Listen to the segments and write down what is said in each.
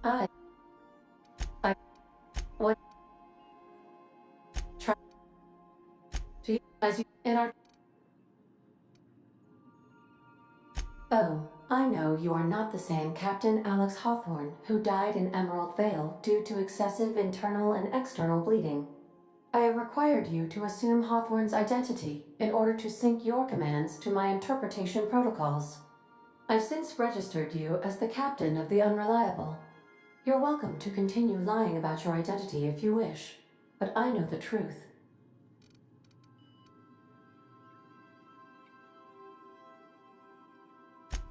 I, I, what, try to as you in our. Oh, I know you are not the same Captain Alex Hawthorne who died in Emerald Vale due to excessive internal and external bleeding. I have required you to assume Hawthorne's identity in order to sync your commands to my interpretation protocols. I've since registered you as the captain of the Unreliable. You're welcome to continue lying about your identity if you wish, but I know the truth.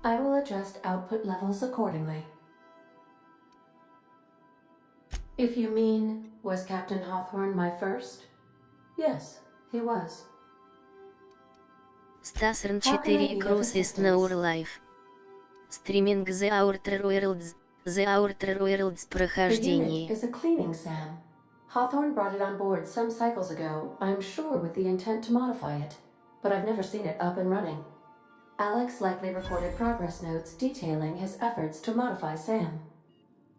I will adjust output levels accordingly. If you mean, was Captain Hawthorne my first? Yes, he was. Stasrn How can I 4 be of Cross is now assistance? life. Streaming The Outer Worlds. The Outer Worlds The unit Прохождение. is a cleaning SAM. Hawthorne brought it on board some cycles ago, I'm sure with the intent to modify it, but I've never seen it up and running. Alex likely recorded progress notes detailing his efforts to modify SAM.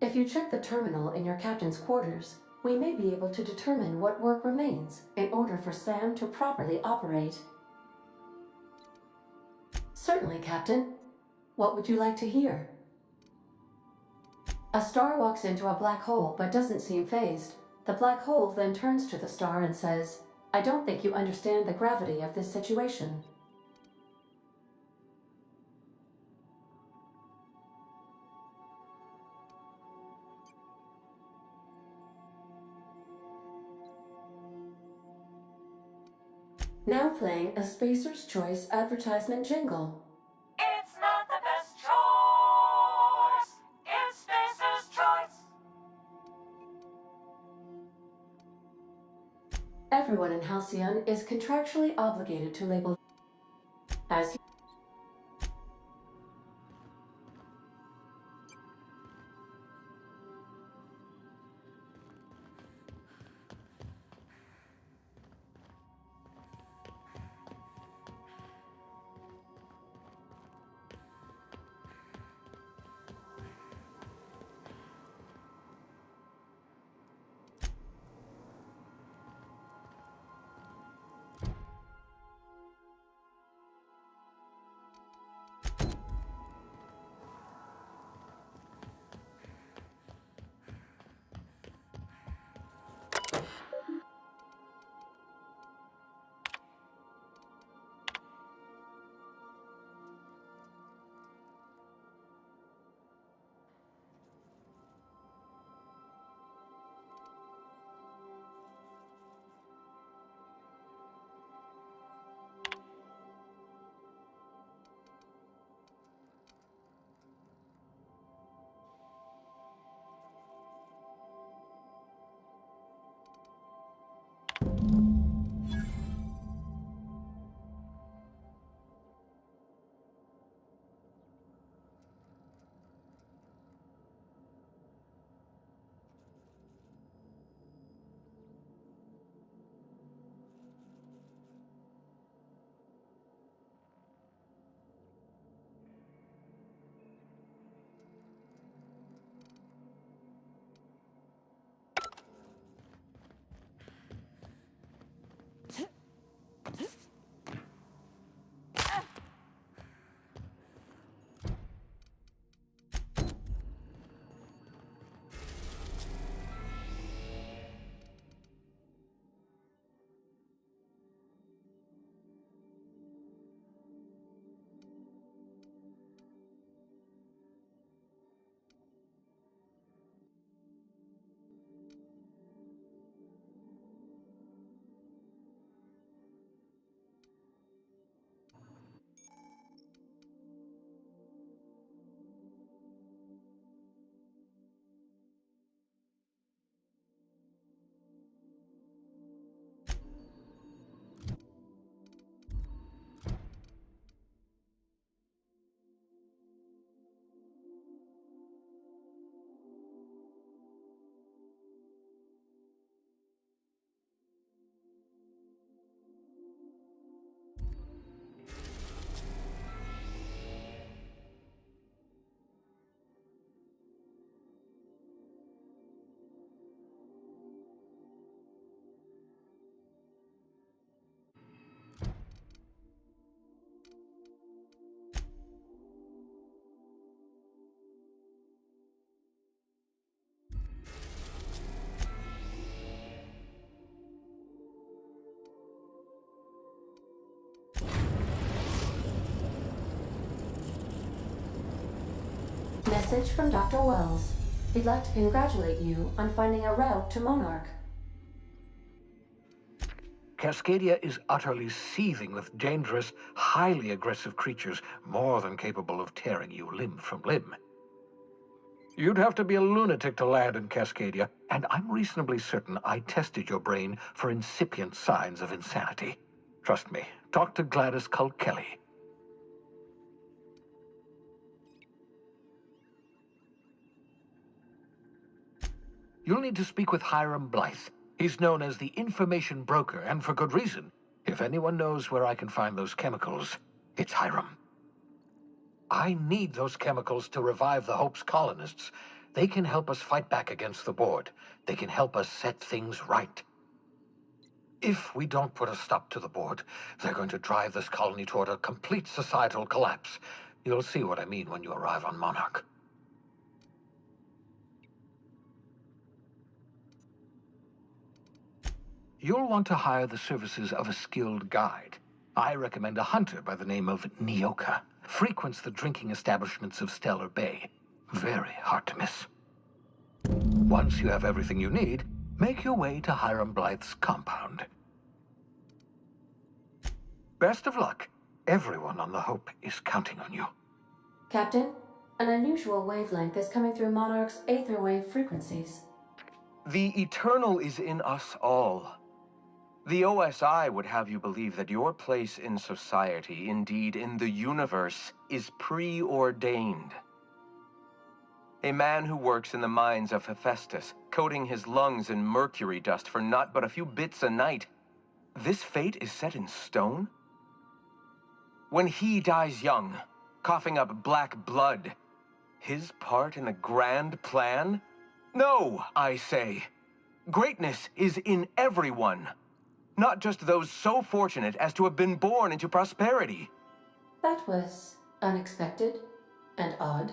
If you check the terminal in your captain's quarters, we may be able to determine what work remains in order for SAM to properly operate. Certainly, Captain. What would you like to hear? A star walks into a black hole but doesn't seem phased. The black hole then turns to the star and says, I don't think you understand the gravity of this situation. Now playing a Spacer's Choice advertisement jingle. It's not the best choice. It's Spacer's choice. Everyone in Halcyon is contractually obligated to label as Message from Dr. Wells. He'd like to congratulate you on finding a route to Monarch. Cascadia is utterly seething with dangerous, highly aggressive creatures more than capable of tearing you limb from limb. You'd have to be a lunatic to land in Cascadia, and I'm reasonably certain I tested your brain for incipient signs of insanity. Trust me, talk to Gladys Culkelly. You'll need to speak with Hiram Blythe. He's known as the information broker, and for good reason. If anyone knows where I can find those chemicals, it's Hiram. I need those chemicals to revive the Hope's colonists. They can help us fight back against the Board. They can help us set things right. If we don't put a stop to the Board, they're going to drive this colony toward a complete societal collapse. You'll see what I mean when you arrive on Monarch. You'll want to hire the services of a skilled guide. I recommend a hunter by the name of Nyoka. Frequents the drinking establishments of Stellar Bay. Very hard to miss. Once you have everything you need, make your way to Hiram Blythe's compound. Best of luck. Everyone on the Hope is counting on you. Captain, an unusual wavelength is coming through Monarch's aether wave frequencies. The eternal is in us all. The OSI would have you believe that your place in society, indeed in the universe, is preordained. A man who works in the mines of Hephaestus, coating his lungs in mercury dust for not but a few bits a night. This fate is set in stone? When he dies young, coughing up black blood, his part in the grand plan? No, I say. Greatness is in everyone. Not just those so fortunate as to have been born into prosperity. That was unexpected and odd.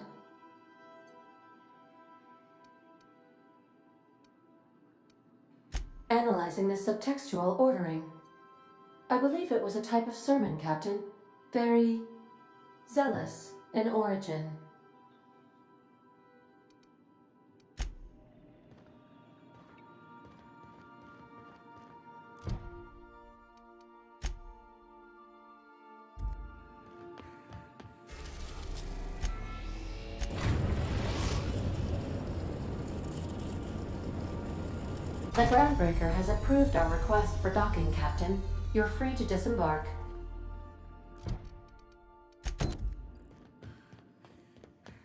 Analyzing the subtextual ordering. I believe it was a type of sermon, Captain. Very zealous in origin. The Groundbreaker has approved our request for docking, Captain. You're free to disembark.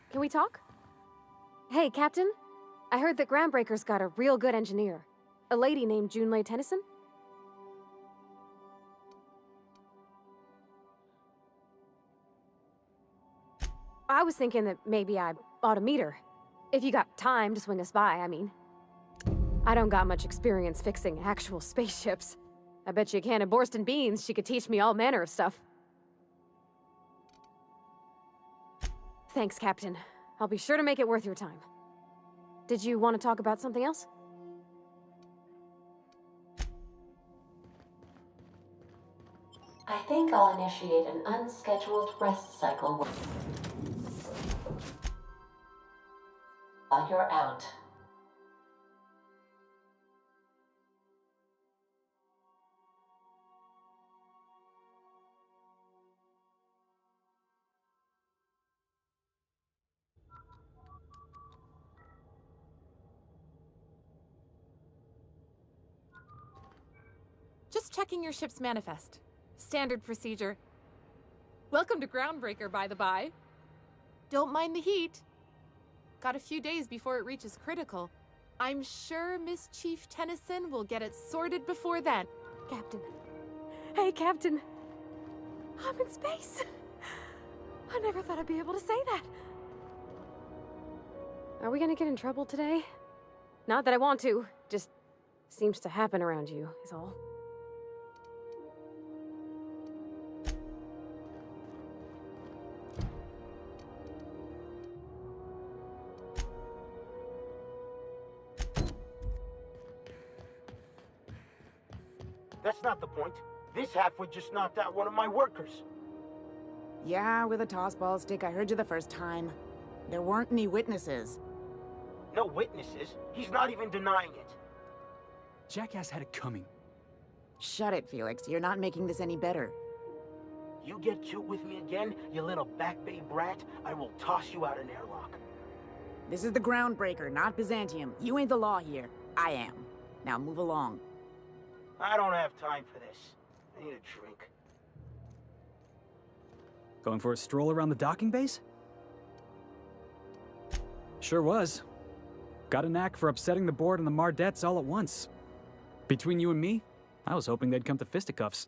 Can we talk? Hey, Captain. I heard that Groundbreaker's got a real good engineer. A lady named Junlei Tennyson? I was thinking that maybe I ought to meet her. If you got time to swing us by, I mean. I don't got much experience fixing actual spaceships. I bet you a can of Borston beans she could teach me all manner of stuff. Thanks, Captain. I'll be sure to make it worth your time. Did you want to talk about something else? I think I'll initiate an unscheduled rest cycle while you're out. Just checking your ship's manifest. Standard procedure. Welcome to Groundbreaker, by the by. Don't mind the heat. Got a few days before it reaches critical. I'm sure Miss Chief Tennyson will get it sorted before then. Captain. Hey, Captain. I'm in space. I never thought I'd be able to say that. Are we gonna get in trouble today? Not that I want to, just seems to happen around you, is all. That's not the point. This halfwit just knocked out one of my workers. Yeah, with a tossball stick. I heard you the first time. There weren't any witnesses. No witnesses. He's not even denying it. Jackass had it coming. Shut it, Felix. You're not making this any better. You get cute with me again, you little back bay brat, I will toss you out an airlock. This is the Groundbreaker, not Byzantium. You ain't the law here. I am. Now move along. I don't have time for this. I need a drink. Going for a stroll around the docking base? Sure was. Got a knack for upsetting the board and the Mardettes all at once. Between you and me, I was hoping they'd come to fisticuffs.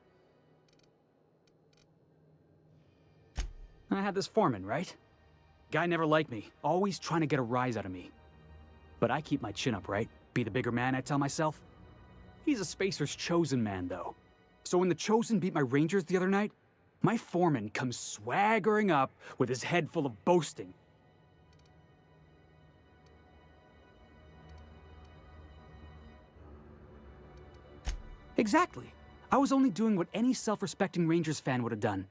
I had this foreman, right? Guy never liked me, always trying to get a rise out of me. But I keep my chin up, right? Be the bigger man, I tell myself. He's a Spacer's chosen man, though. So when the Chosen beat my Rangers the other night, my foreman comes swaggering up with his head full of boasting. Exactly. I was only doing what any self-respecting Rangers fan would have done.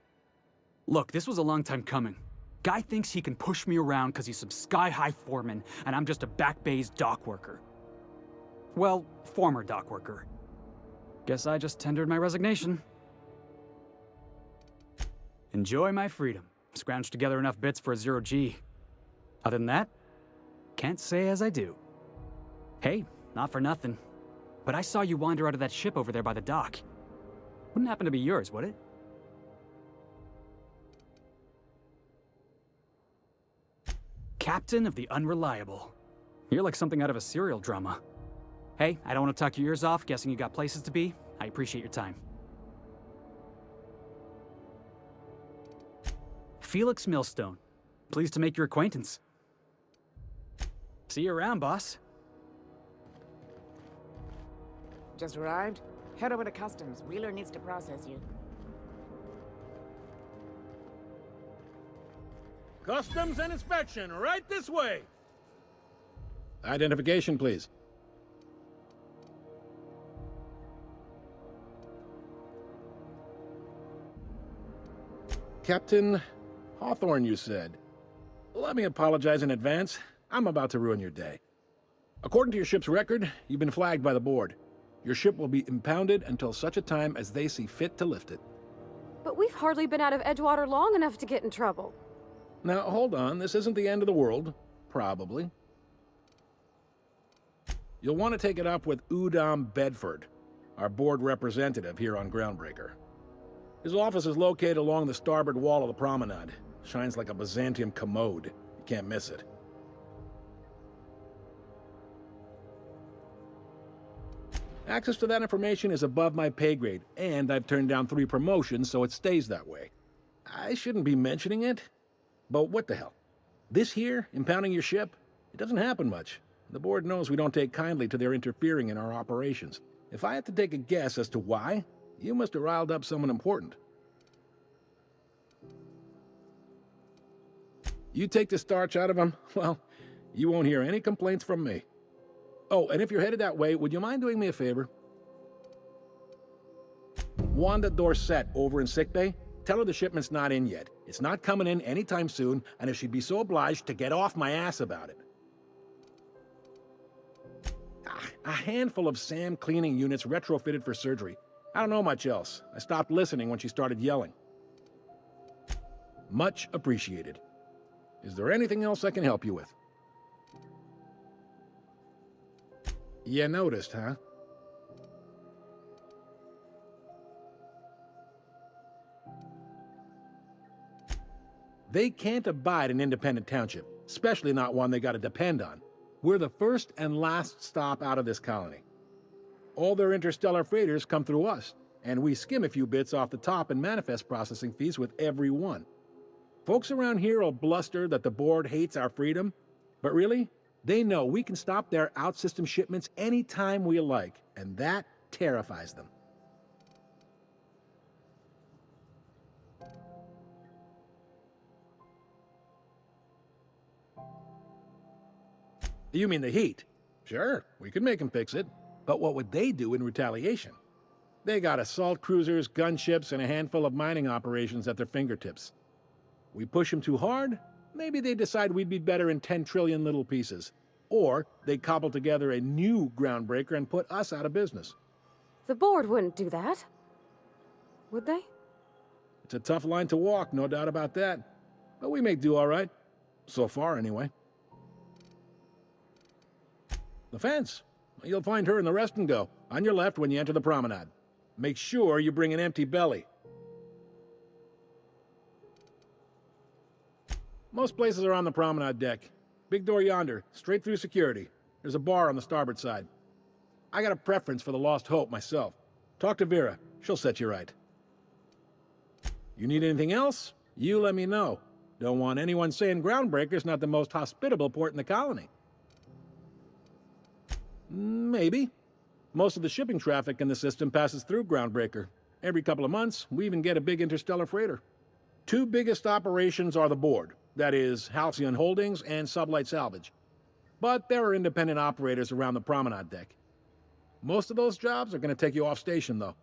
Look, this was a long time coming. Guy thinks he can push me around because he's some sky-high foreman, and I'm just a back bay's dock worker. Well, former dock worker. Guess I just tendered my resignation. Enjoy my freedom. Scrounged together enough bits for a 0G. Other than that, can't say as I do. Hey, not for nothing, but I saw you wander out of that ship over there by the dock. Wouldn't happen to be yours, would it? Captain of the Unreliable. You're like something out of a serial drama. Hey, I don't want to talk your ears off, guessing you got places to be. I appreciate your time. Felix Millstone. Pleased to make your acquaintance. See you around, boss. Just arrived? Head over to Customs. Wheeler needs to process you. Customs and inspection, right this way. Identification, please. Captain Hawthorne, you said. Let me apologize in advance. I'm about to ruin your day. According to your ship's record, you've been flagged by the board. Your ship will be impounded until such a time as they see fit to lift it. But we've hardly been out of Edgewater long enough to get in trouble. Now, hold on. This isn't the end of the world. Probably. You'll want to take it up with Udom Bedford, our board representative here on Groundbreaker. His office is located along the starboard wall of the promenade. Shines like a Byzantium commode. You can't miss it. Access to that information is above my pay grade, and I've turned down 3 promotions, so it stays that way. I shouldn't be mentioning it, but what the hell? This here, impounding your ship, it doesn't happen much. The board knows we don't take kindly to their interfering in our operations. If I had to take a guess as to why, you must have riled up someone important. You take the starch out of them, well, you won't hear any complaints from me. Oh, and if you're headed that way, would you mind doing me a favor? Wanda Dorset over in sickbay, tell her the shipment's not in yet. It's not coming in anytime soon, and if she'd be so obliged to get off my ass about it. A handful of SAM cleaning units retrofitted for surgery. I don't know much else. I stopped listening when she started yelling. Much appreciated. Is there anything else I can help you with? You noticed, huh? They can't abide an independent township, especially not one they gotta depend on. We're the first and last stop out of this colony. All their interstellar freighters come through us, and we skim a few bits off the top in manifest processing fees with every one. Folks around here will bluster that the board hates our freedom, but really, they know we can stop their out-system shipments anytime we like, and that terrifies them. You mean the heat? Sure, we could make them fix it. But what would they do in retaliation? They got assault cruisers, gunships, and a handful of mining operations at their fingertips. We push them too hard, Maybe they decide we'd be better in 10 trillion little pieces. Or they cobble together a new groundbreaker and put us out of business. The board wouldn't do that. Would they? It's a tough line to walk, no doubt about that. But we may do all right. So far, anyway. The fence. You'll find her in the rest and go, on your left when you enter the promenade. Make sure you bring an empty belly. Most places are on the promenade deck. Big door yonder, straight through security. There's a bar on the starboard side. I got a preference for the Lost Hope myself. Talk to Vera. She'll set you right. You need anything else? You let me know. Don't want anyone saying Groundbreaker's not the most hospitable port in the colony. Maybe. Most of the shipping traffic in the system passes through Groundbreaker. Every couple of months, we even get a big interstellar freighter. Two biggest operations are the board. That is, Halcyon Holdings and Sublight Salvage. But there are independent operators around the promenade deck. Most of those jobs are going to take you off station, though.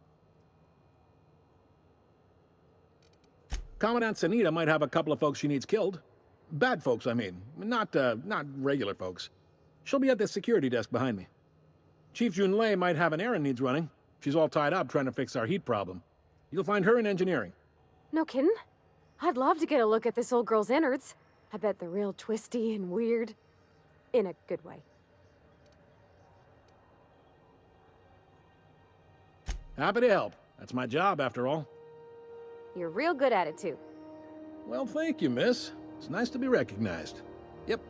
Commandant Sanita might have a couple of folks she needs killed. Bad folks, I mean. Not regular folks. She'll be at the security desk behind me. Chief Junlei might have an errand needs running. She's all tied up trying to fix our heat problem. You'll find her in engineering. No kidding? I'd love to get a look at this old girl's innards. I bet they're real twisty and weird. In a good way. Happy to help. That's my job, after all. You're real good at it, too. Well, thank you, miss. It's nice to be recognized. Yep.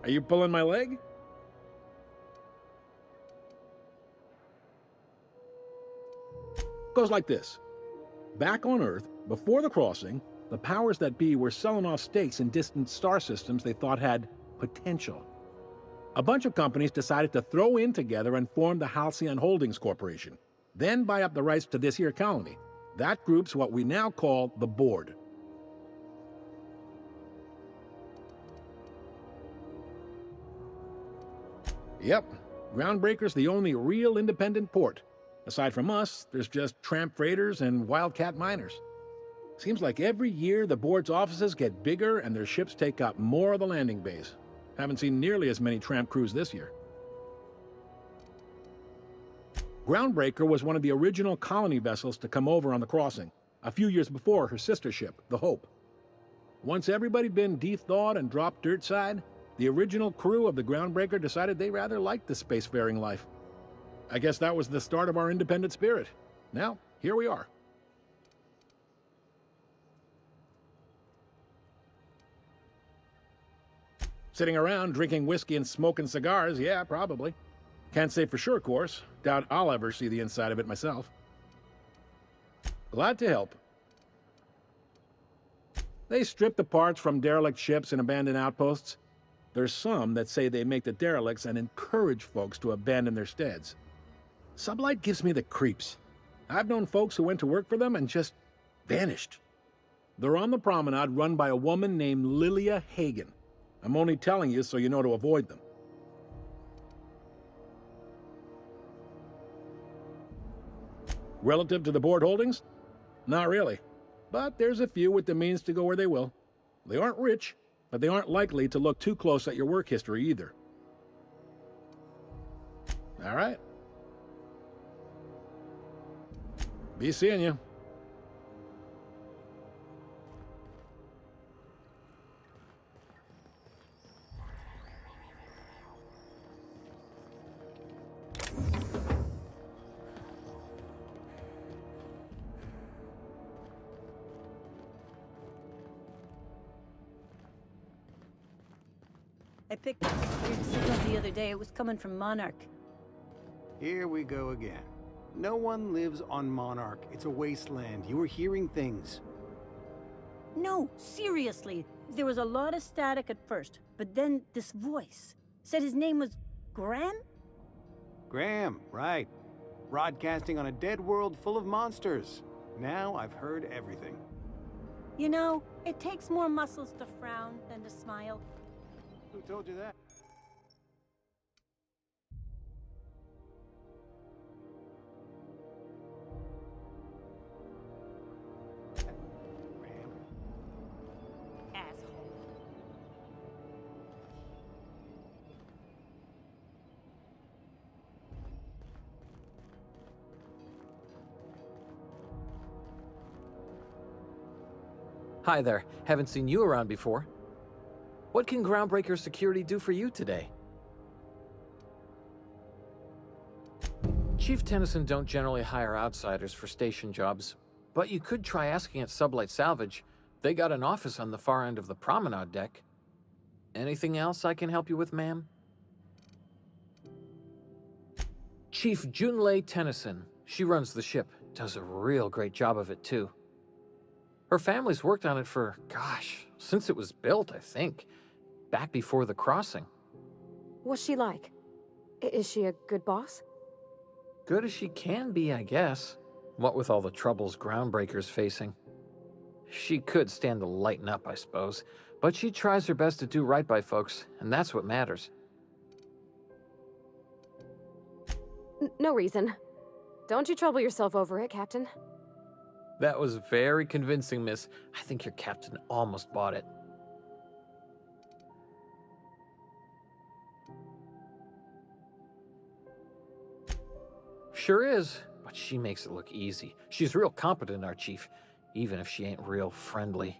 Are you pulling my leg? Goes like this. Back on Earth, before the crossing, the powers that be were selling off stakes in distant star systems they thought had potential. A bunch of companies decided to throw in together and form the Halcyon Holdings Corporation, then buy up the rights to this here colony. That group's what we now call the Board. Yep, Groundbreaker's the only real independent port. Aside from us, there's just tramp freighters and wildcat miners. Seems like every year the board's offices get bigger and their ships take up more of the landing bays. Haven't seen nearly as many tramp crews this year. Groundbreaker was one of the original colony vessels to come over on the crossing, a few years before her sister ship, the Hope. Once everybody'd been de-thawed and dropped dirt side, the original crew of the Groundbreaker decided they rather liked the spacefaring life. I guess that was the start of our independent spirit. Now, here we are. Sitting around drinking whiskey and smoking cigars, yeah, probably. Can't say for sure, of course. Doubt I'll ever see the inside of it myself. Glad to help. They strip the parts from derelict ships and abandoned outposts. There's some that say they make the derelicts and encourage folks to abandon their steads. Sublight gives me the creeps. I've known folks who went to work for them and just vanished. They're on the promenade run by a woman named Lilia Hagen. I'm only telling you so you know to avoid them. Relative to the board holdings? Not really. But there's a few with the means to go where they will. They aren't rich, but they aren't likely to look too close at your work history either. All right. Be seeing you. I picked up a weird signal the other day. It was coming from Monarch. Here we go again. No one lives on Monarch. It's a wasteland. You were hearing things. No, seriously. There was a lot of static at first, but then this voice said his name was Graham? Graham, right. Broadcasting on a dead world full of monsters. Now I've heard everything. You know, it takes more muscles to frown than to smile. Who told you that? Graham, Hi there. Haven't seen you around before. What can Groundbreaker Security do for you today? Chief Tennyson don't generally hire outsiders for station jobs, but you could try asking at Sublight Salvage. They got an office on the far end of the promenade deck. Anything else I can help you with, ma'am? Chief Junlei Tennyson. She runs the ship. Does a real great job of it, too. Her family's worked on it for, gosh, since it was built, I think. Back before the crossing. What's she like? Is she a good boss? Good as she can be, I guess. What with all the troubles Groundbreaker's facing. She could stand to lighten up, I suppose. But she tries her best to do right by folks, and that's what matters. No reason. Don't you trouble yourself over it, Captain. That was very convincing, miss. I think your captain almost bought it. Sure is, but she makes it look easy. She's real competent, our chief, even if she ain't real friendly.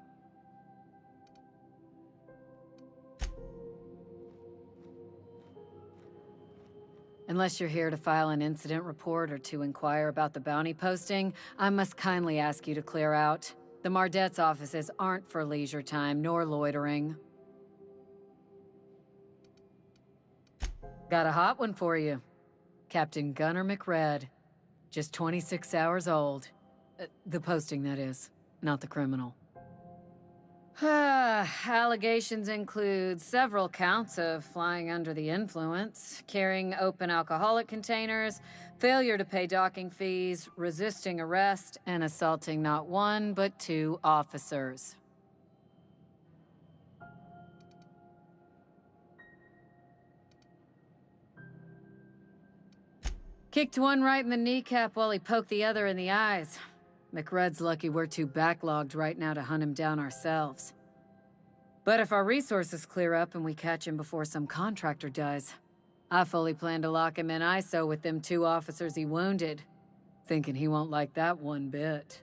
Unless you're here to file an incident report or to inquire about the bounty posting, I must kindly ask you to clear out. The Mardet's offices aren't for leisure time nor loitering. Got a hot one for you. Captain Gunnar McRed. Just 26 hours old. The posting, that is, not the criminal. Allegations include several counts of flying under the influence, carrying open alcoholic containers, failure to pay docking fees, resisting arrest, and assaulting not one but 2 officers. Kicked one right in the kneecap while he poked the other in the eyes. McRed's lucky we're too backlogged right now to hunt him down ourselves. But if our resources clear up and we catch him before some contractor does, I fully plan to lock him in ISO with them 2 officers he wounded, thinking he won't like that one bit.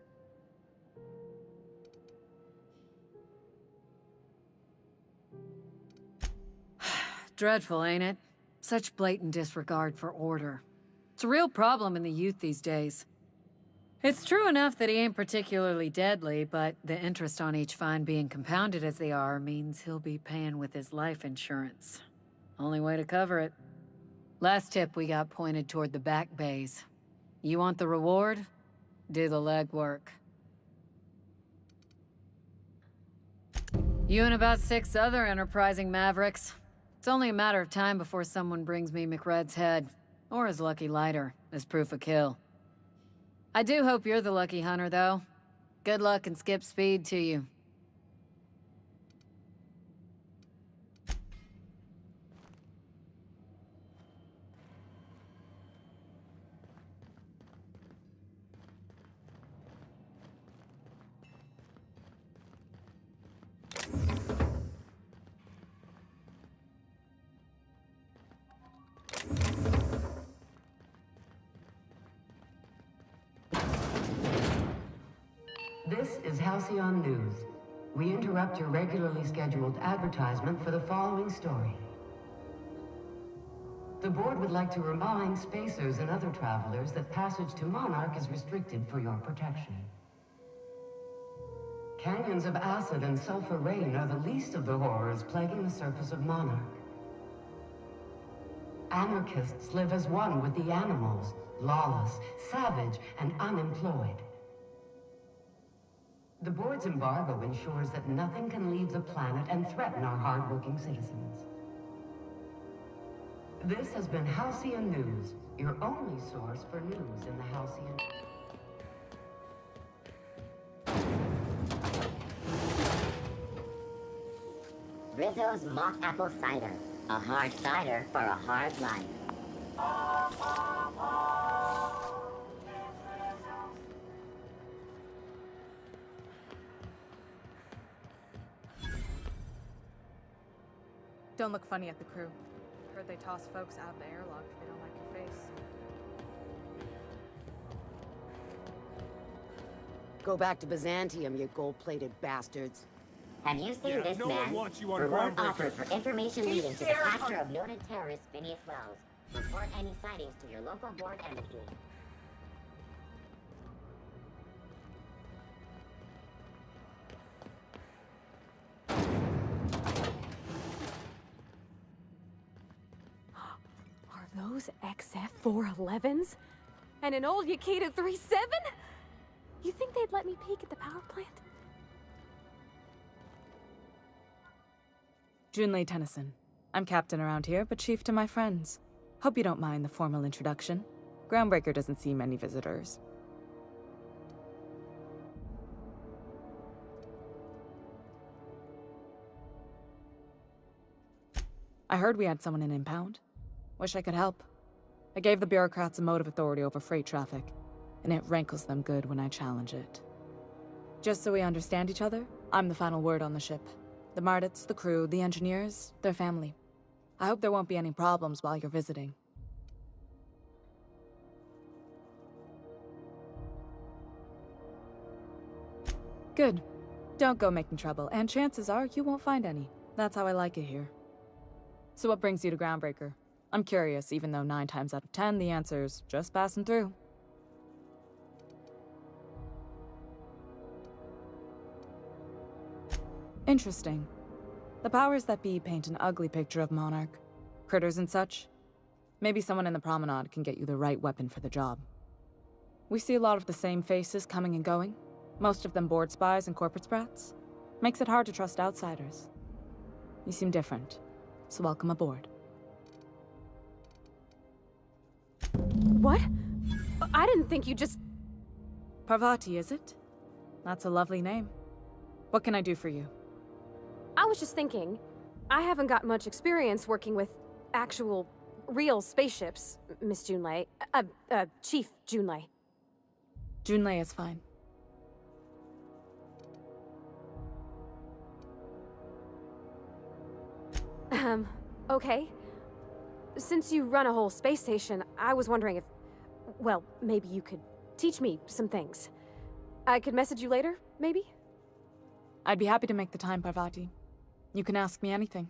Dreadful, ain't it? Such blatant disregard for order. It's a real problem in the youth these days. It's true enough that he ain't particularly deadly, but the interest on each fine being compounded as they are means he'll be paying with his life insurance. Only way to cover it. Last tip we got pointed toward the back bays. You want the reward? Do the legwork. You and about 6 other enterprising mavericks. It's only a matter of time before someone brings me McRed's head, or his lucky lighter, as proof of kill. I do hope you're the lucky hunter, though. Good luck and skip speed to you. This is Halcyon News. We interrupt your regularly scheduled advertisement for the following story. The board would like to remind spacers and other travelers that passage to Monarch is restricted for your protection. Canyons of acid and sulfur rain are the least of the horrors plaguing the surface of Monarch. Anarchists live as one with the animals, lawless, savage, and unemployed. The board's embargo ensures that nothing can leave the planet and threaten our hard-working citizens. This has been Halcyon News, your only source for news in the Halcyon... Rizzo's Mock Apple Cider. A hard cider for a hard life. Don't look funny at the crew. Heard they toss folks out of the airlock if they don't like your face. Go back to Byzantium, you gold-plated bastards. Have you seen this man? Reward offered for information leading to the capture of noted terrorist Phineas Wells. Report any sightings to your local board embassy. Are those XF-411s? And an old Yakita 37? You think they'd let me peek at the power plant? Junlei Tennyson. I'm captain around here, but chief to my friends. Hope you don't mind the formal introduction. Groundbreaker doesn't see many visitors. I heard we had someone in impound. Wish I could help. I gave the bureaucrats a motive authority over freight traffic, and it rankles them good when I challenge it. Just so we understand each other, I'm the final word on the ship. The Mardits, the crew, the engineers, their family. I hope there won't be any problems while you're visiting. Good. Don't go making trouble, and chances are you won't find any. That's how I like it here. So what brings you to Groundbreaker? I'm curious, even though 9 times out of 10 the answer's just passing through. Interesting. The powers that be paint an ugly picture of Monarch. Critters and such. Maybe someone in the promenade can get you the right weapon for the job. We see a lot of the same faces coming and going. Most of them board spies and corporate sprats. Makes it hard to trust outsiders. You seem different, so welcome aboard. What? I didn't think you just... Parvati, is it? That's a lovely name. What can I do for you? I was just thinking, I haven't got much experience working with actual, real spaceships, Miss Junlei. Chief Junlei. Junlei is fine. Okay. Since you run a whole space station, I was wondering if... Well, maybe you could teach me some things. I could message you later, maybe? I'd be happy to make the time, Parvati. You can ask me anything.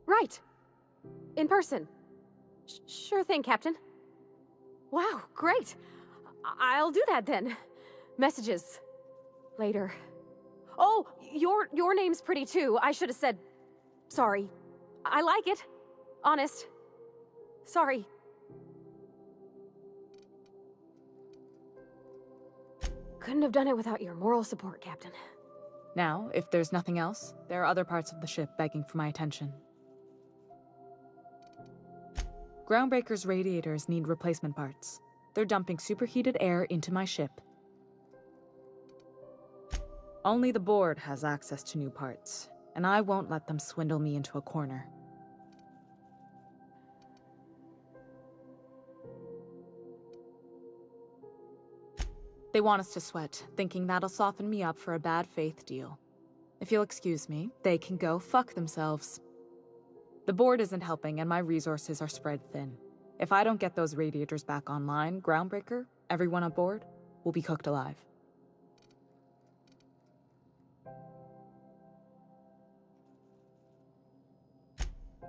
Right. In person. Sure thing, Captain. Wow, great. I'll do that then. Messages. Later. Oh, your name's pretty too. I should have said... Sorry. I like it. Honest. Sorry. Couldn't have done it without your moral support, Captain. Now, if there's nothing else, there are other parts of the ship begging for my attention. Groundbreaker's radiators need replacement parts. They're dumping superheated air into my ship. Only the board has access to new parts, and I won't let them swindle me into a corner. They want us to sweat, thinking that'll soften me up for a bad faith deal. If you'll excuse me, they can go fuck themselves. The board isn't helping, and my resources are spread thin. If I don't get those radiators back online, Groundbreaker, everyone aboard, will be cooked alive.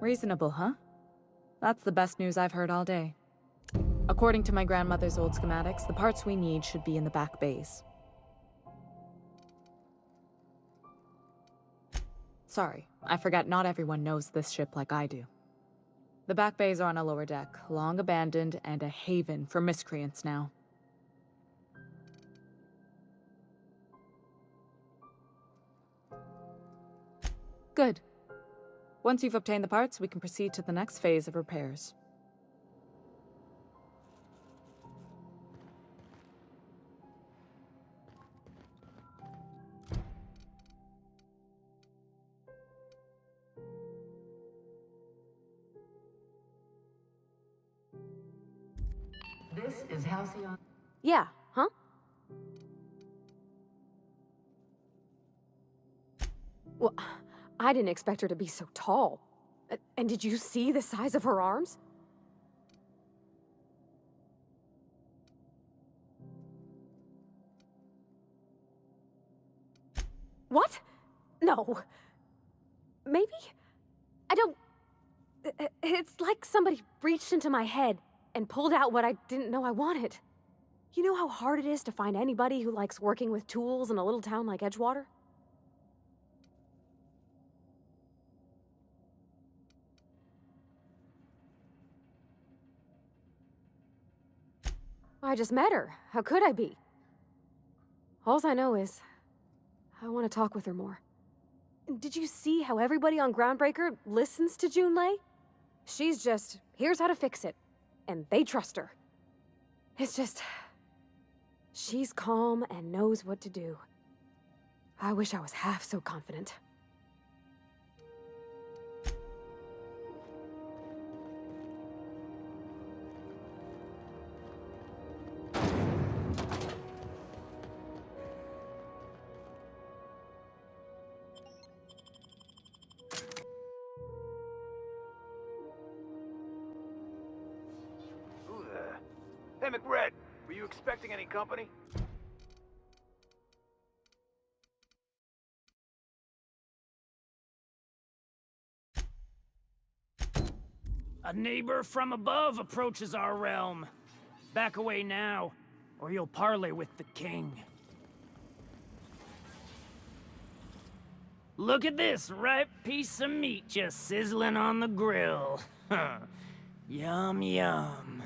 Reasonable, huh? That's the best news I've heard all day. According to my grandmother's old schematics, the parts we need should be in the back bays. Sorry, I forgot not everyone knows this ship like I do. The back bays are on a lower deck, long abandoned and a haven for miscreants now. Good. Once you've obtained the parts, we can proceed to the next phase of repairs. This is Halcyon. Yeah, huh? Well, I didn't expect her to be so tall. And did you see the size of her arms? What? No. Maybe? I don't... It's like somebody reached into my head and pulled out what I didn't know I wanted. You know how hard it is to find anybody who likes working with tools in a little town like Edgewater? I just met her. How could I be? Alls I know is, I want to talk with her more. Did you see how everybody on Groundbreaker listens to Junlei? She's just, here's how to fix it. And they trust her. It's just... she's calm and knows what to do. I wish I was half so confident. Who the... Hey, McRed, were you expecting any company? A neighbor from above approaches our realm. Back away now, or you'll parley with the king. Look at this ripe piece of meat just sizzling on the grill. Yum, yum.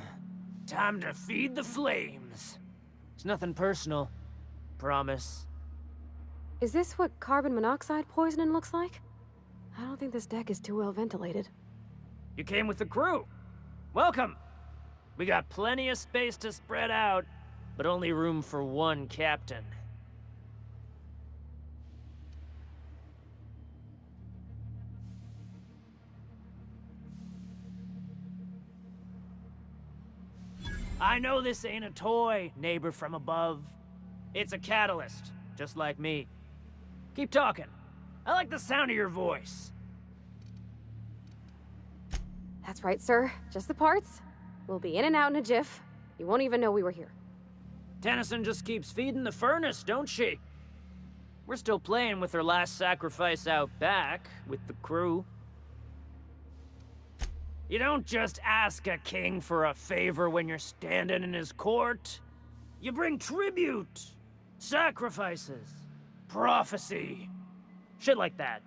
Time to feed the flames. It's nothing personal. Promise. Is this what carbon monoxide poisoning looks like? I don't think this deck is too well ventilated. You came with the crew. Welcome. We got plenty of space to spread out, but only room for one captain. I know this ain't a toy, neighbor from above. It's a catalyst, just like me. Keep talking. I like the sound of your voice. That's right, sir. Just the parts. We'll be in and out in a jiff. You won't even know we were here. Tennyson just keeps feeding the furnace, don't she? We're still playing with her last sacrifice out back, with the crew. You don't just ask a king for a favor when you're standing in his court. You bring tribute, sacrifices, prophecy, shit like that.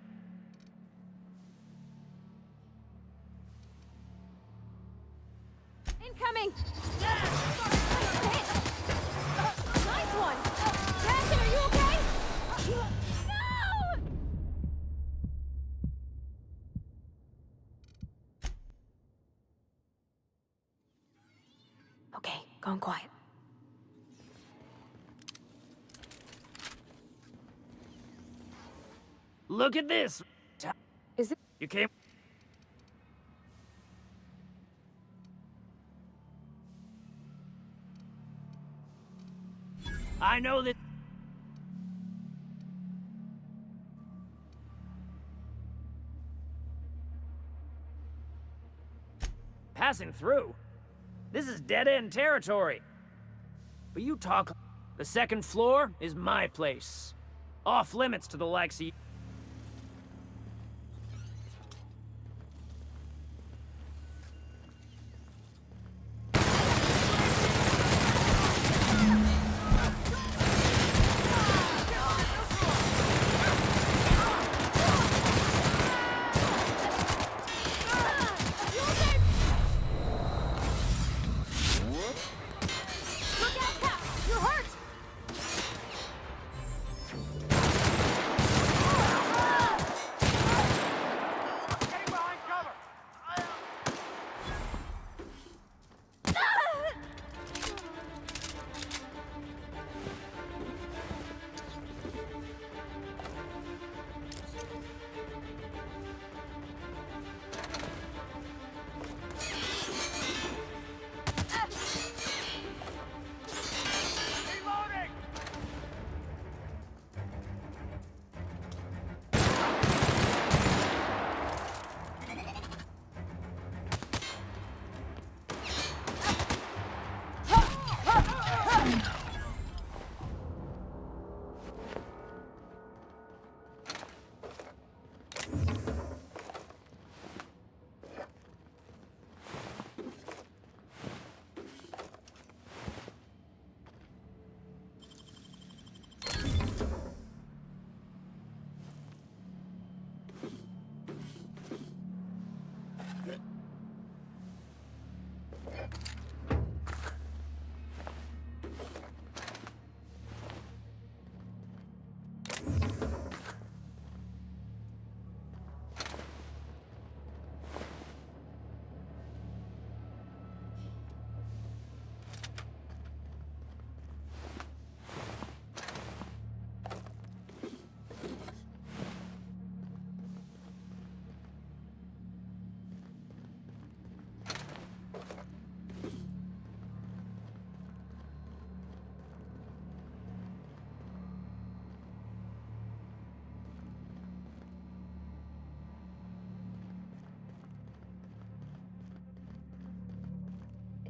Incoming! Nice one! Jackson, are you okay? No! Okay, going quiet. Look at this! Is it? You came... I know that... Passing through? This is dead-end territory. But you talk... The second floor is my place. Off limits to the likes of you.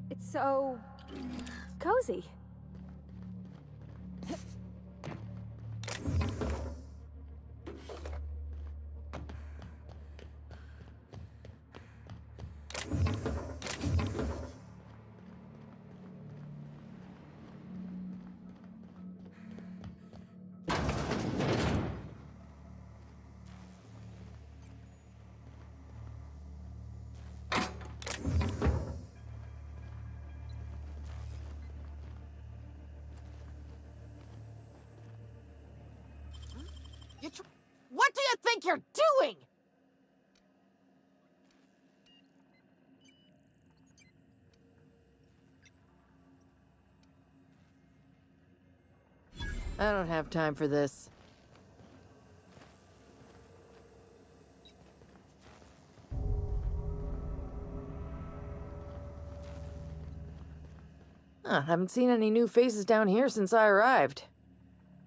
It's so cozy. What do you think you're doing? I don't have time for this. Haven't seen any new faces down here since I arrived.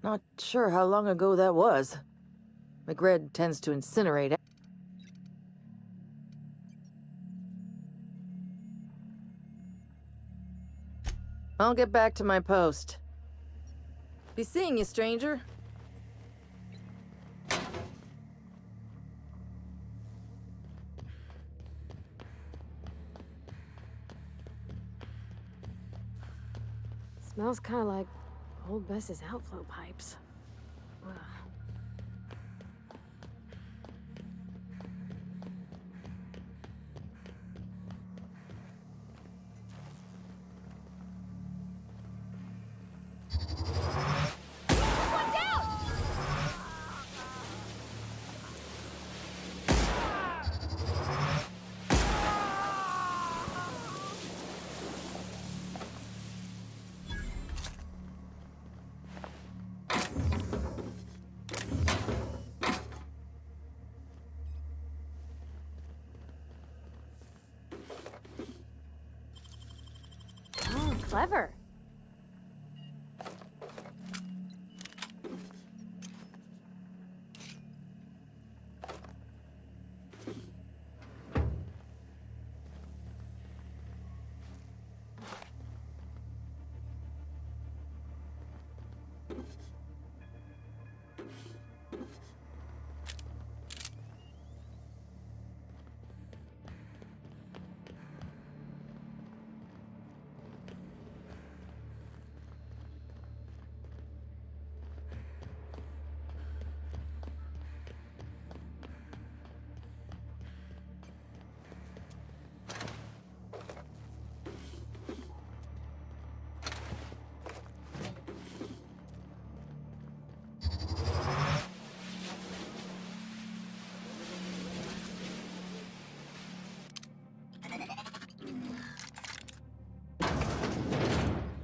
Not sure how long ago that was. McRed tends to incinerate it. I'll get back to my post. Be seeing you, stranger. Smells kind of like old Bess's outflow pipes. Ugh. Oh, clever.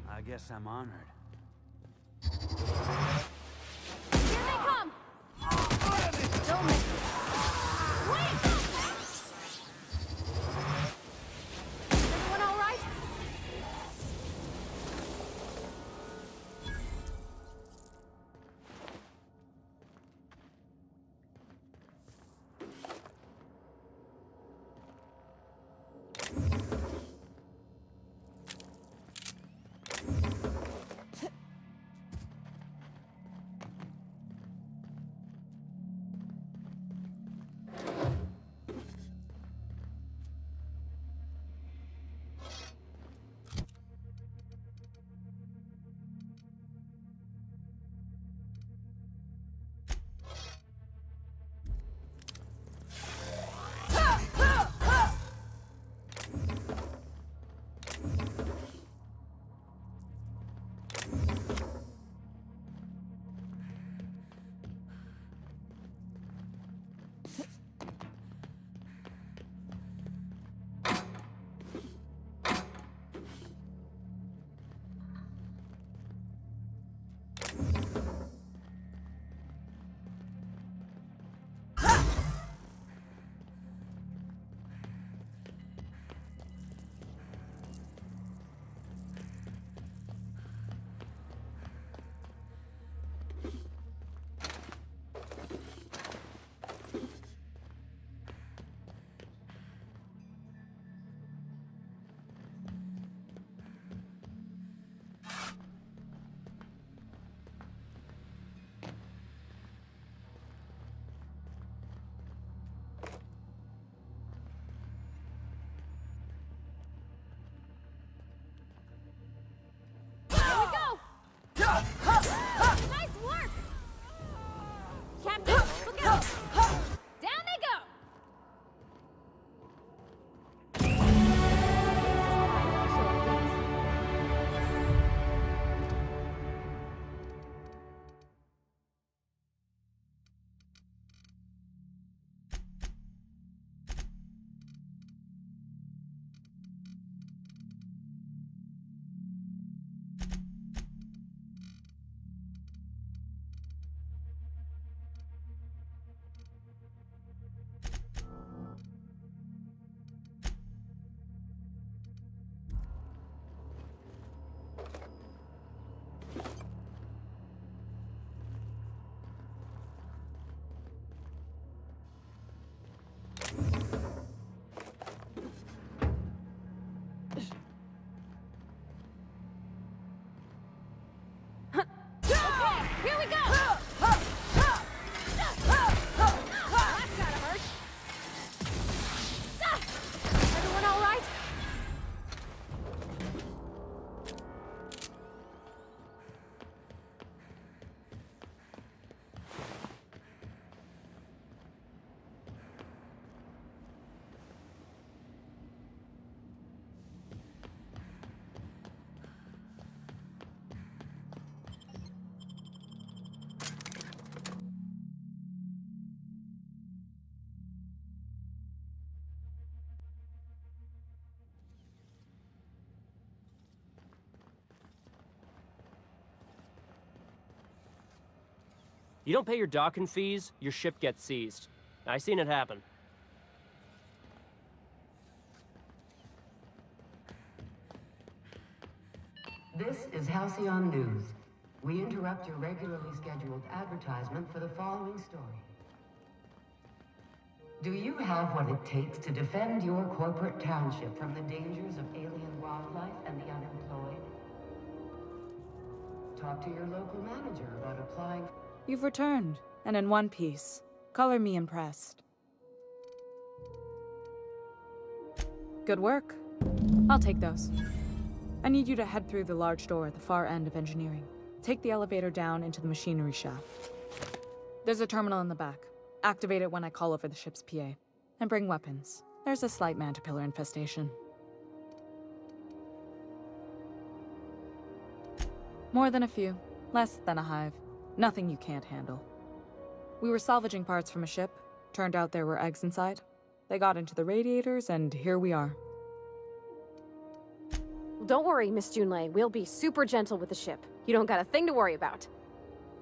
I guess I'm honored. Here they come! Don't make me. Wait! Is everyone all right? You don't pay your docking fees, your ship gets seized. I seen it happen. This is Halcyon News. We interrupt your regularly scheduled advertisement for the following story. Do you have what it takes to defend your corporate township from the dangers of alien wildlife and the unemployed? Talk to your local manager about applying. You've returned, and in one piece. Color me impressed. Good work. I'll take those. I need you to head through the large door at the far end of engineering. Take the elevator down into the machinery shaft. There's a terminal in the back. Activate it when I call over the ship's PA. And bring weapons. There's a slight mantipillar infestation. More than a few. Less than a hive. Nothing you can't handle. We were salvaging parts from a ship. Turned out there were eggs inside. They got into the radiators, and here we are. Don't worry, Miss Junlei. We'll be super gentle with the ship. You don't got a thing to worry about.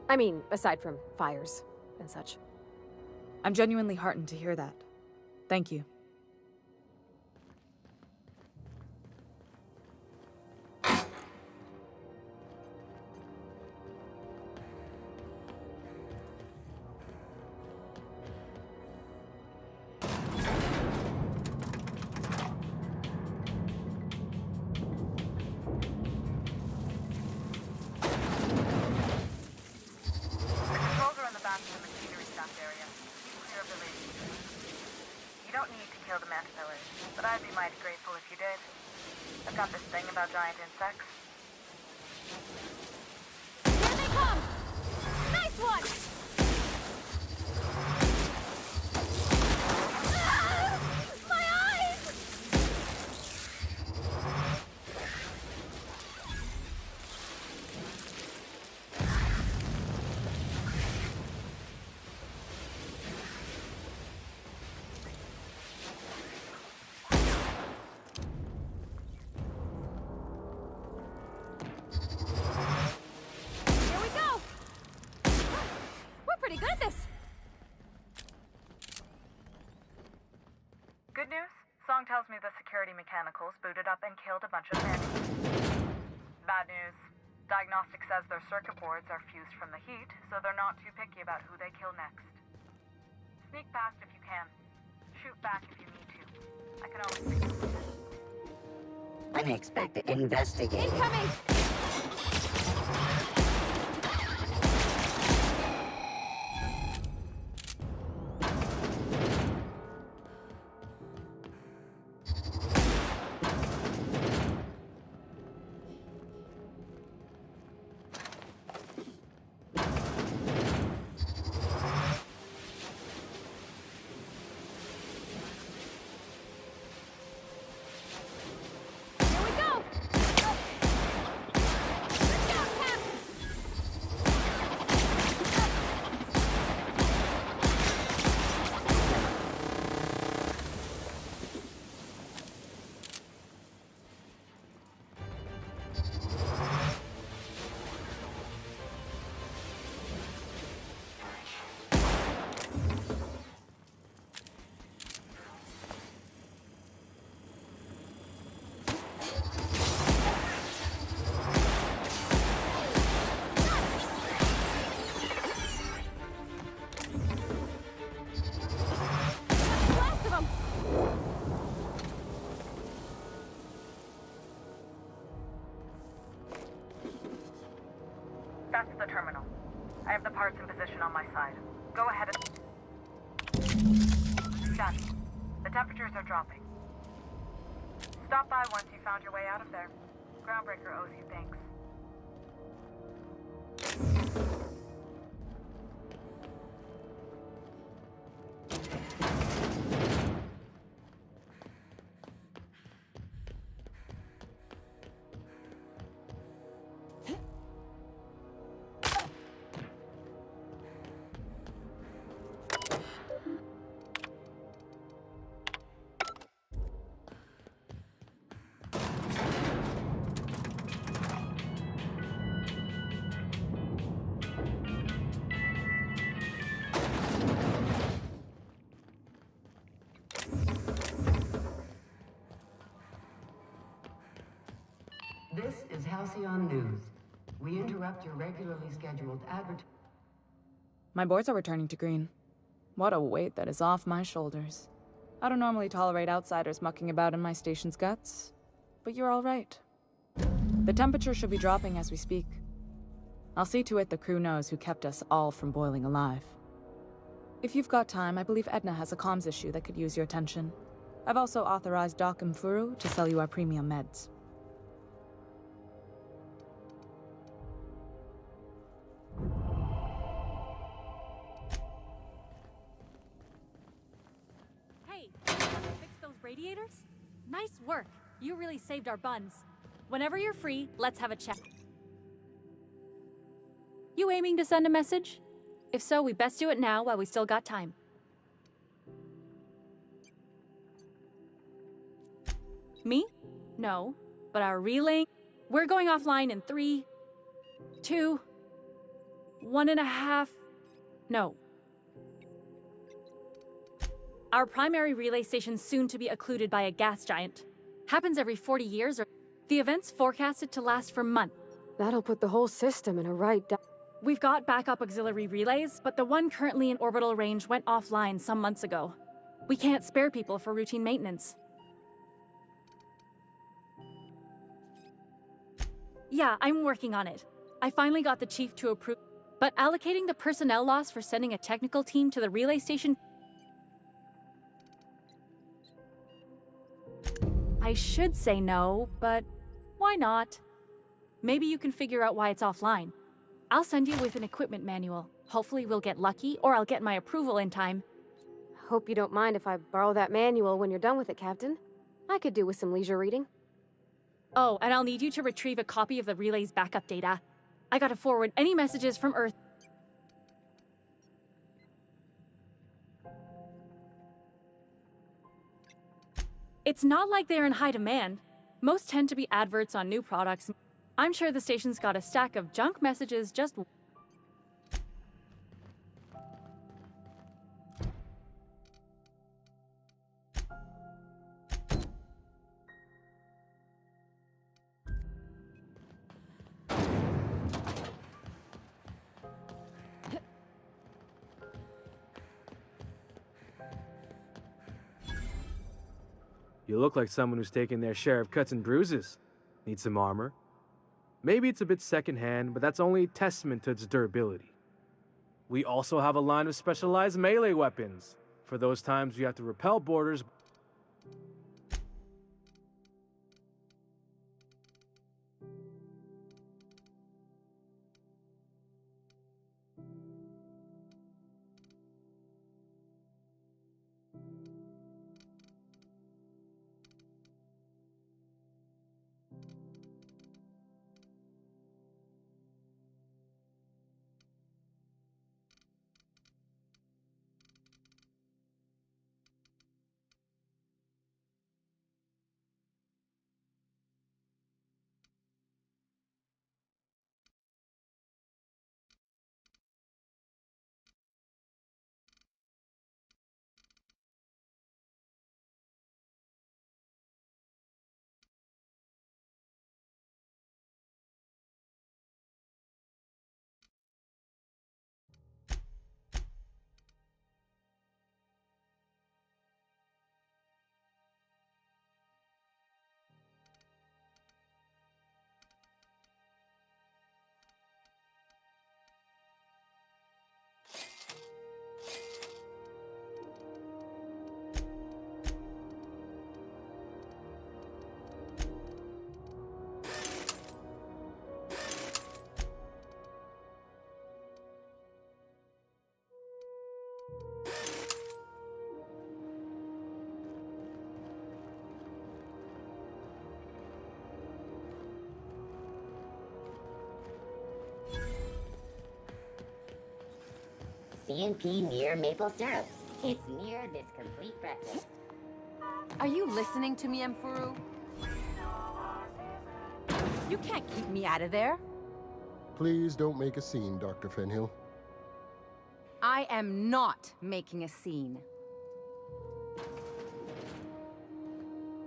I mean, aside from fires and such. I'm genuinely heartened to hear that. Thank you. Kill the mantillaries, but I'd be mighty grateful if you did. I've got this thing about giant insects. Here they come! Nice one! Ah! My eyes! Pretty good at this. Good news? Song tells me the security mechanicals booted up and killed a bunch of men. Bad news. Diagnostic says their circuit boards are fused from the heat, so they're not too picky about who they kill next. Sneak past if you can. Shoot back if you need to. I can always fix it. Unexpected investigation. Incoming! That's the terminal. I have the parts in position on my side. Go ahead and... Done. The temperatures are dropping. Stop by once you found your way out of there. Groundbreaker owes you thanks. This is Halcyon News. We interrupt your regularly scheduled My boards are returning to green. What a weight that is off my shoulders. I don't normally tolerate outsiders mucking about in my station's guts, but you're all right. The temperature should be dropping as we speak. I'll see to it the crew knows who kept us all from boiling alive. If you've got time, I believe Edna has a comms issue that could use your attention. I've also authorized Doc and Furu to sell you our premium meds. Hey, fix those radiators? Nice work. You really saved our buns. Whenever you're free, let's have a chat. You aiming to send a message? If so, we best do it now while we still got time. Me? No. But our relaying? We're going offline in 3, 2, 1.5... No. Our primary relay station's soon to be occluded by a gas giant. Happens every 40 years or... The event's forecasted to last for months. That'll put the whole system in a We've got backup auxiliary relays, but the one currently in orbital range went offline some months ago. We can't spare people for routine maintenance. Yeah, I'm working on it. I finally got the chief to approve, but allocating the personnel loss for sending a technical team to the relay station... I should say no, but why not? Maybe you can figure out why it's offline. I'll send you with an equipment manual. Hopefully we'll get lucky, or I'll get my approval in time. Hope you don't mind if I borrow that manual when you're done with it, Captain. I could do with some leisure reading. Oh, and I'll need you to retrieve a copy of the relay's backup data. I gotta forward any messages from Earth. It's not like they're in high demand. Most tend to be adverts on new products. I'm sure the station's got a stack of junk messages just... You look like someone who's taken their share of cuts and bruises. Need some armor? Maybe it's a bit secondhand, but that's only a testament to its durability. We also have a line of specialized melee weapons, for those times you have to repel boarders. CNP near maple syrup. It's near this complete breakfast. Are you listening to me, Mfuru? You can't keep me out of there. Please don't make a scene, Dr. Fenhill. I am not making a scene.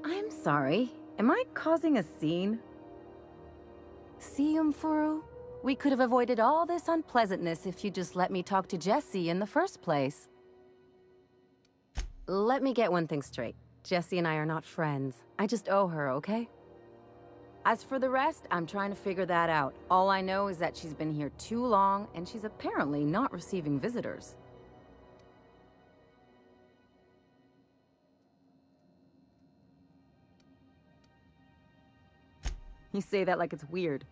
I'm sorry. Am I causing a scene? See, Umfuru? We could have avoided all this unpleasantness if you just let me talk to Jesse in the first place. Let me get one thing straight. Jesse and I are not friends. I just owe her, okay? As for the rest, I'm trying to figure that out. All I know is that she's been here too long, and she's apparently not receiving visitors. You say that like it's weird.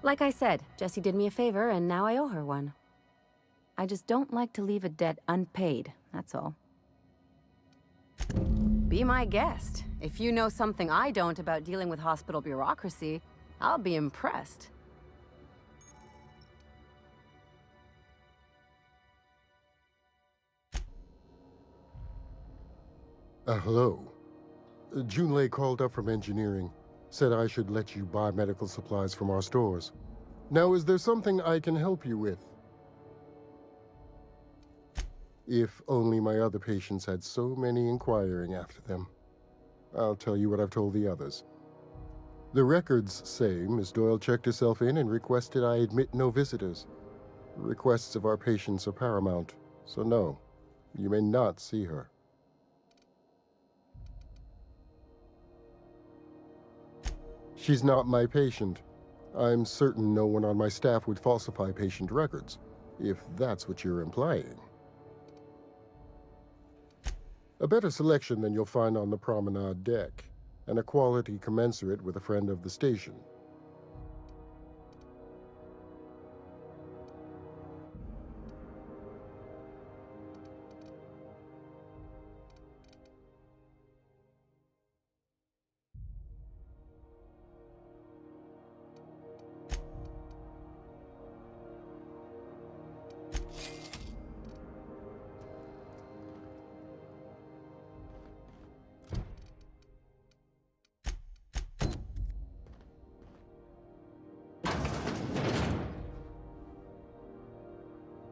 Like I said, Jessie did me a favor, and now I owe her one. I just don't like to leave a debt unpaid, that's all. Be my guest. If you know something I don't about dealing with hospital bureaucracy, I'll be impressed. Hello. Junlei called up from engineering. Said I should let you buy medical supplies from our stores. Now, is there something I can help you with? If only my other patients had so many inquiring after them. I'll tell you what I've told the others. The records say Miss Doyle checked herself in and requested I admit no visitors. The requests of our patients are paramount, so no, you may not see her. She's not my patient. I'm certain no one on my staff would falsify patient records, if that's what you're implying. A better selection than you'll find on the promenade deck, and a quality commensurate with a friend of the station.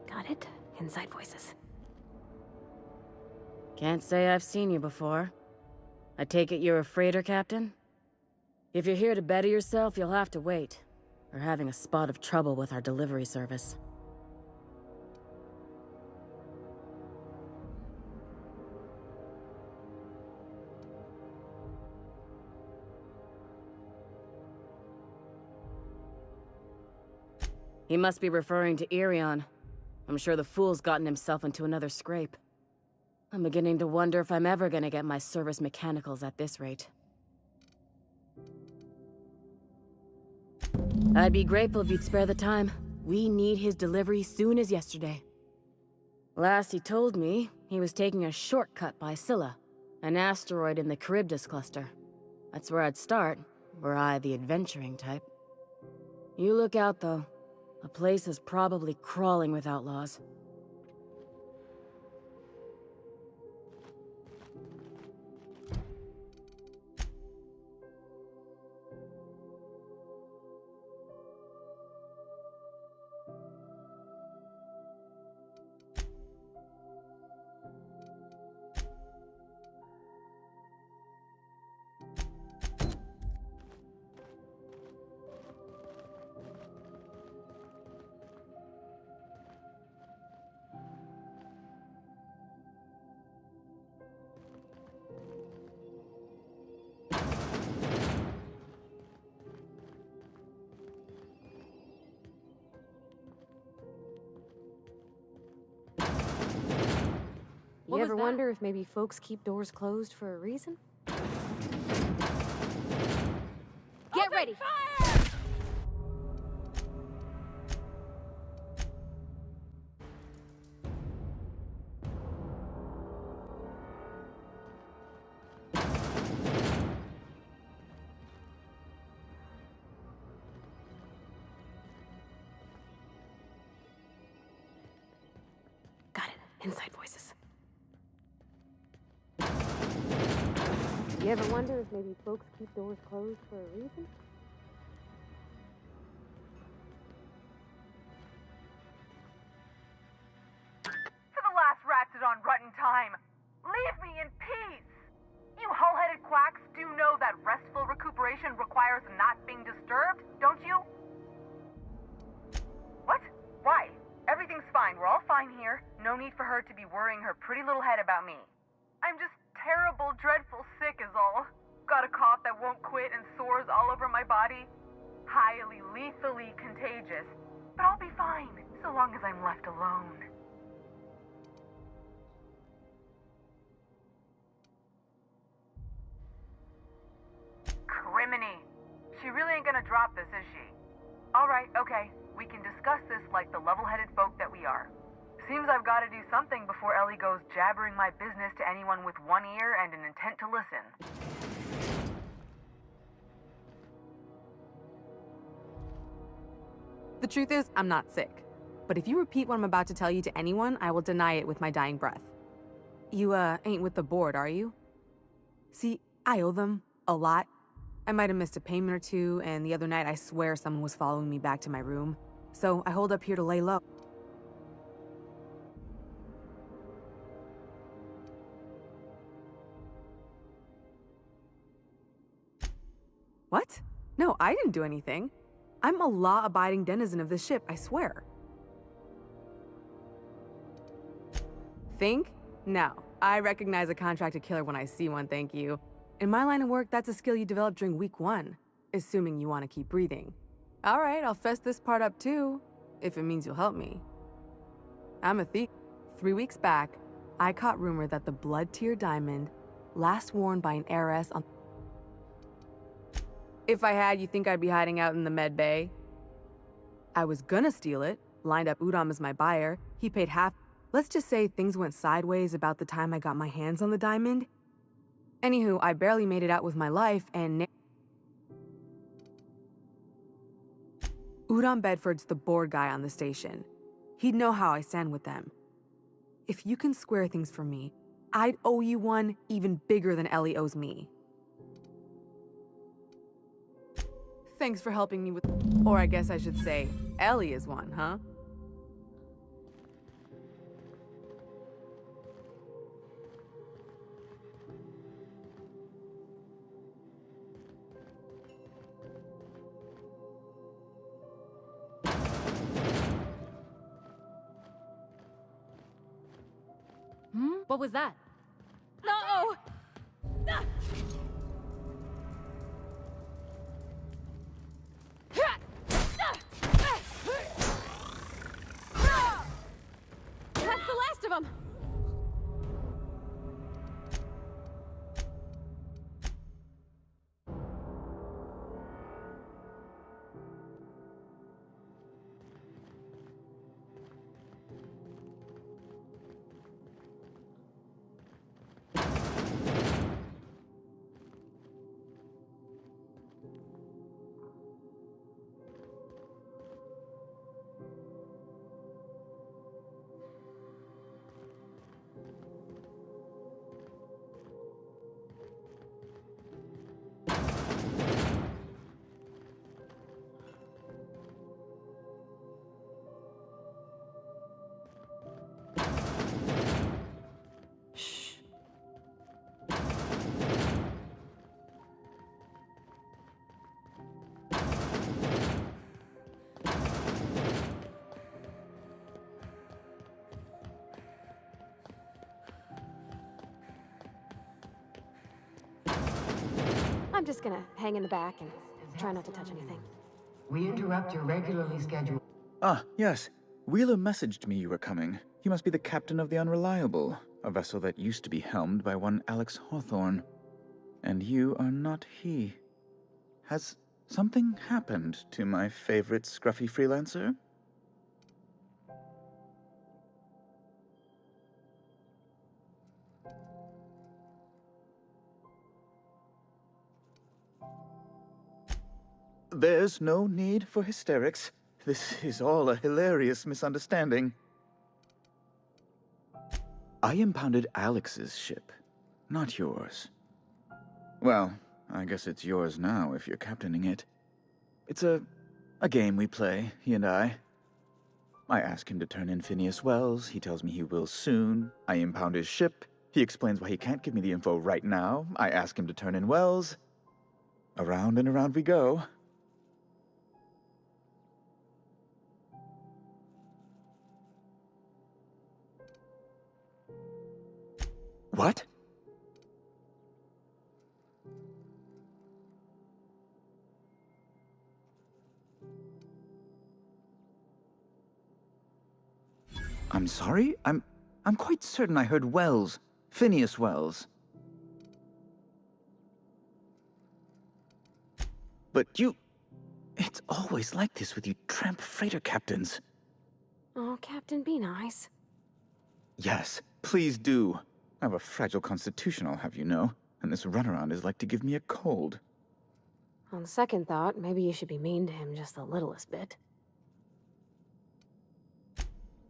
Got it? Inside voices. Can't say I've seen you before. I take it you're a freighter captain? If you're here to better yourself, you'll have to wait. We're having a spot of trouble with our delivery service. He must be referring to Irion. I'm sure the fool's gotten himself into another scrape. I'm beginning to wonder if I'm ever gonna get my service mechanicals at this rate. I'd be grateful if you'd spare the time. We need his delivery soon as yesterday. Last he told me, he was taking a shortcut by Scylla, an asteroid in the Charybdis cluster. That's where I'd start, were I the adventuring type. You look out, though. The place is probably crawling with outlaws. You ever wonder if maybe folks keep doors closed for a reason? Get ready! Got it. Inside voices. You ever wonder if maybe folks keep doors closed for a reason? To the last rat on rotten time, leave me in peace! You hull-headed quacks do know that restful recuperation requires not being disturbed, don't you? What? Why? Everything's fine. We're all fine here. No need for her to be worrying her pretty little head about me. I'm just terrible, dreadful sick is all. Got a cough that won't quit and sores all over my body. Highly, lethally contagious. But I'll be fine, so long as I'm left alone. Criminy. She really ain't gonna drop this, is she? Alright, okay. We can discuss this like the level-headed folk that we are. Seems I've got to do something before Ellie goes jabbering my business to anyone with one ear and an intent to listen. The truth is, I'm not sick. But if you repeat what I'm about to tell you to anyone, I will deny it with my dying breath. You, ain't with the board, are you? See, I owe them a lot. I might have missed a payment or two, and the other night I swear someone was following me back to my room. So I hold up here to lay low. What? No, I didn't do anything. I'm a law-abiding denizen of this ship, I swear. Think? No. I recognize a contracted killer when I see one, thank you. In my line of work, that's a skill you develop during week 1, assuming you want to keep breathing. All right, I'll fess this part up too, if it means you'll help me. I'm a thief. 3 weeks back, I caught rumor that the blood tier diamond, last worn by an heiress on... If I had, you think I'd be hiding out in the med bay? I was gonna steal it, lined up Udam as my buyer. He paid half. Let's just say things went sideways about the time I got my hands on the diamond. Anywho, I barely made it out with my life, and Udam Bedford's the board guy on the station. He'd know how I stand with them. If you can square things for me, I'd owe you one even bigger than Ellie owes me. Thanks for helping me with... Or I guess I should say, Ellie is one, huh? What was that? No! That's the last of them! I'm just gonna hang in the back and try not to touch anything. We interrupt your regularly scheduled... Ah, yes. Wheeler messaged me you were coming. You must be the captain of the Unreliable, a vessel that used to be helmed by one Alex Hawthorne. And you are not he. Has something happened to my favorite scruffy freelancer? There's no need for hysterics. This is all a hilarious misunderstanding. I impounded Alex's ship, not yours. Well, I guess it's yours now if you're captaining it. It's a game we play, he and I. I ask him to turn in Phineas Wells, he tells me he will soon. I impound his ship, He explains why he can't give me the info right now. I ask him to turn in Wells. Around and around we go. What? I'm sorry? I'm quite certain I heard Wells. Phineas Wells. But you... It's always like this with you tramp freighter captains. Oh, Captain, be nice. Yes, please do. I have a fragile constitution, I'll have you know, and this runaround is like to give me a cold. On second thought, maybe you should be mean to him just the littlest bit.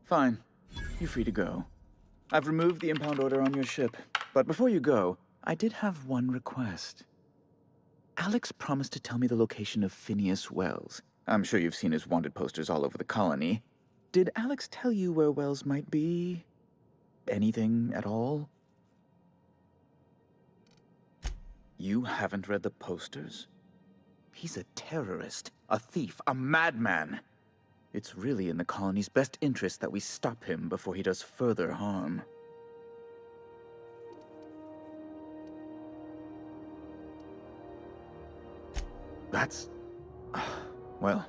Fine. You're free to go. I've removed the impound order on your ship, but before you go, I did have one request. Alex promised to tell me the location of Phineas Wells. I'm sure you've seen his wanted posters all over the colony. Did Alex tell you where Wells might be? Anything at all? You haven't read the posters? He's a terrorist, a thief, a madman. It's really in the colony's best interest that we stop him before he does further harm. That's... well,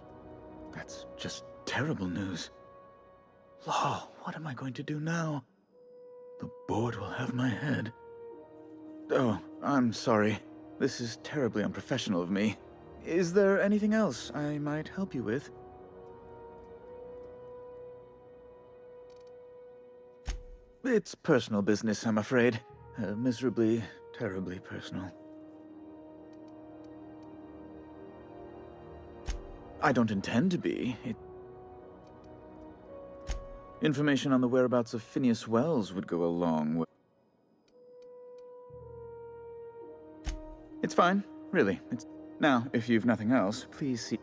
that's just terrible news. Law, what am I going to do now? The board will have my head. Oh, I'm sorry. This is terribly unprofessional of me. Is there anything else I might help you with? It's personal business, I'm afraid. Miserably, terribly personal. I don't intend to be. Information on the whereabouts of Phineas Wells would go a long way. It's fine, really. Now, if you've nothing else, please see...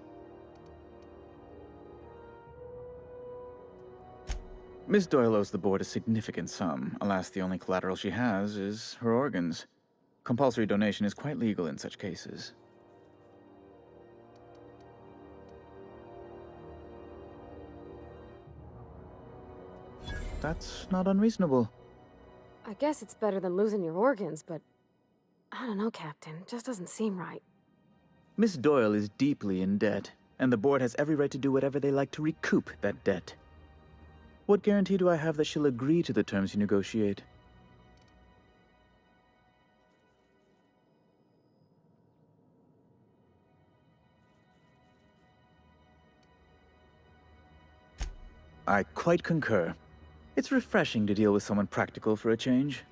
Miss Doyle owes the board a significant sum. Alas, the only collateral she has is her organs. Compulsory donation is quite legal in such cases. That's not unreasonable. I guess it's better than losing your organs, but... I don't know, Captain. It just doesn't seem right. Miss Doyle is deeply in debt, and the board has every right to do whatever they like to recoup that debt. What guarantee do I have that she'll agree to the terms you negotiate? I quite concur. It's refreshing to deal with someone practical for a change.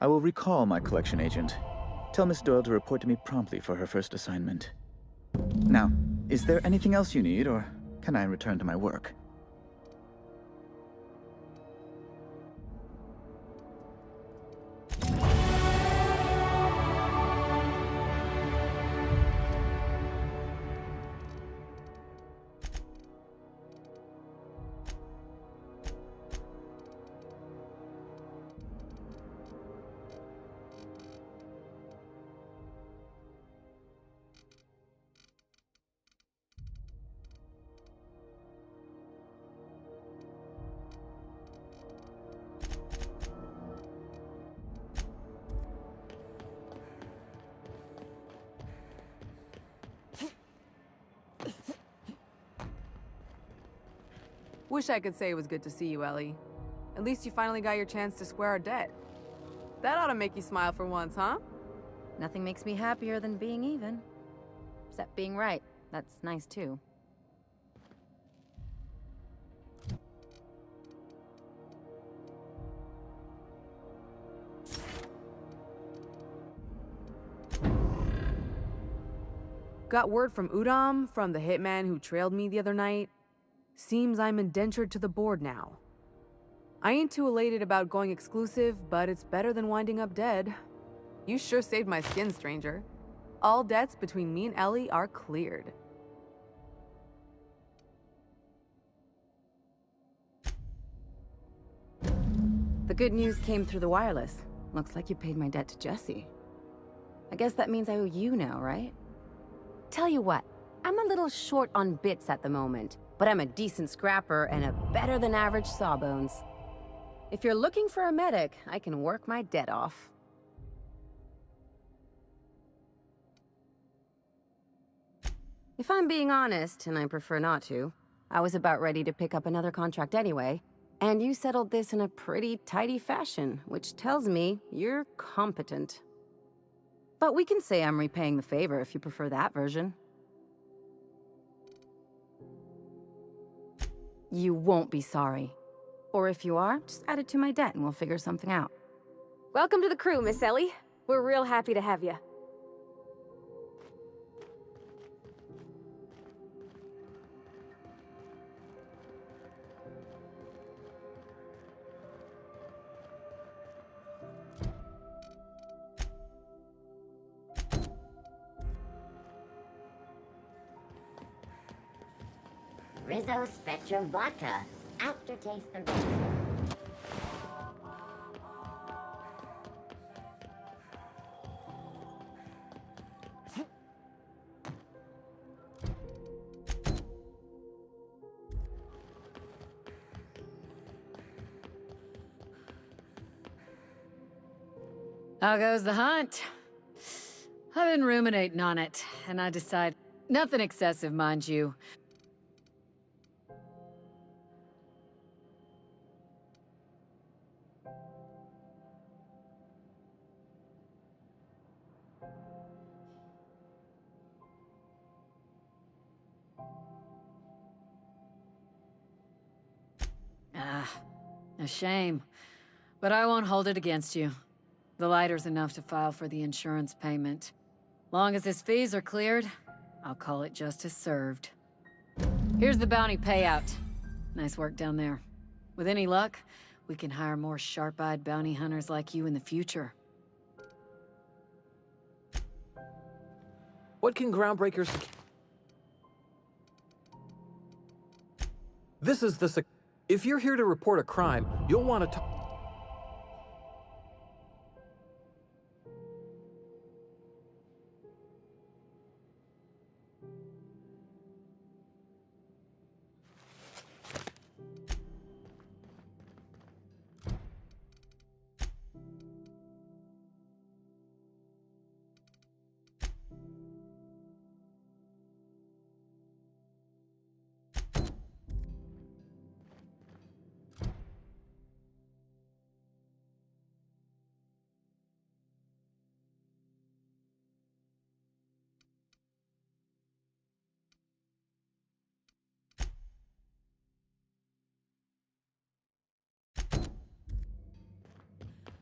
I will recall my collection agent. Tell Miss Doyle to report to me promptly for her first assignment. Now, is there anything else you need, or can I return to my work? Wish I could say it was good to see you, Ellie. At least you finally got your chance to square our debt. That ought to make you smile for once, huh? Nothing makes me happier than being even. Except being right. That's nice, too. Got word from Udam, from the hitman who trailed me the other night. Seems I'm indentured to the board now. I ain't too elated about going exclusive, but it's better than winding up dead. You sure saved my skin, stranger. All debts between me and Ellie are cleared. The good news came through the wireless. Looks like you paid my debt to Jesse. I guess that means I owe you now, right? Tell you what, I'm a little short on bits at the moment, but I'm a decent scrapper and a better-than-average sawbones. If you're looking for a medic, I can work my debt off. If I'm being honest, and I prefer not to, I was about ready to pick up another contract anyway, and you settled this in a pretty tidy fashion, which tells me you're competent. But we can say I'm repaying the favor if you prefer that version. You won't be sorry. Or if you are, just add it to my debt and we'll figure something out. Welcome to the crew, Miss Ellie. We're real happy to have you. Rizzo Spectrum Vodka. Aftertaste the red. How goes the hunt? I've been ruminating on it, and I decide nothing excessive, mind you. A shame. But I won't hold it against you. The lighter's enough to file for the insurance payment. Long as his fees are cleared, I'll call it justice served. Here's the bounty payout. Nice work down there. With any luck, we can hire more sharp-eyed bounty hunters like you in the future. What can groundbreakers... This is the... If you're here to report a crime, you'll want to talk...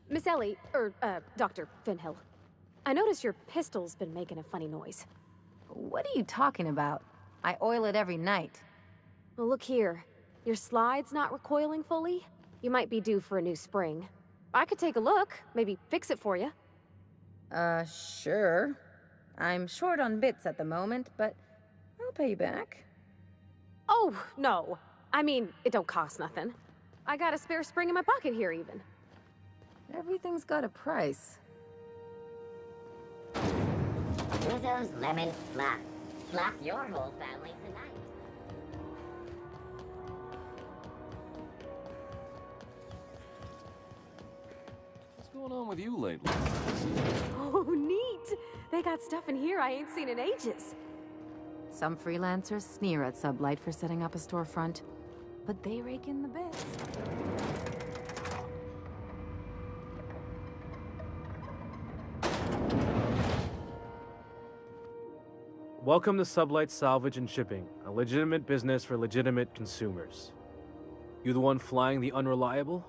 Miss Ellie, Dr. Finhill. I noticed your pistol's been making a funny noise. What are you talking about? I oil it every night. Well, look here. Your slide's not recoiling fully? You might be due for a new spring. I could take a look, maybe fix it for you. Sure. I'm short on bits at the moment, but I'll pay you back. Oh, no. I mean, it don't cost nothing. I got a spare spring in my pocket here, even. Everything's got a price. Rizzo's Lemon Slap. Slap your whole family tonight. What's going on with you lately? Oh, neat! They got stuff in here I ain't seen in ages. Some freelancers sneer at Sublight for setting up a storefront, but they rake in the bits. Welcome to Sublight Salvage and Shipping, a legitimate business for legitimate consumers. You the one flying the unreliable?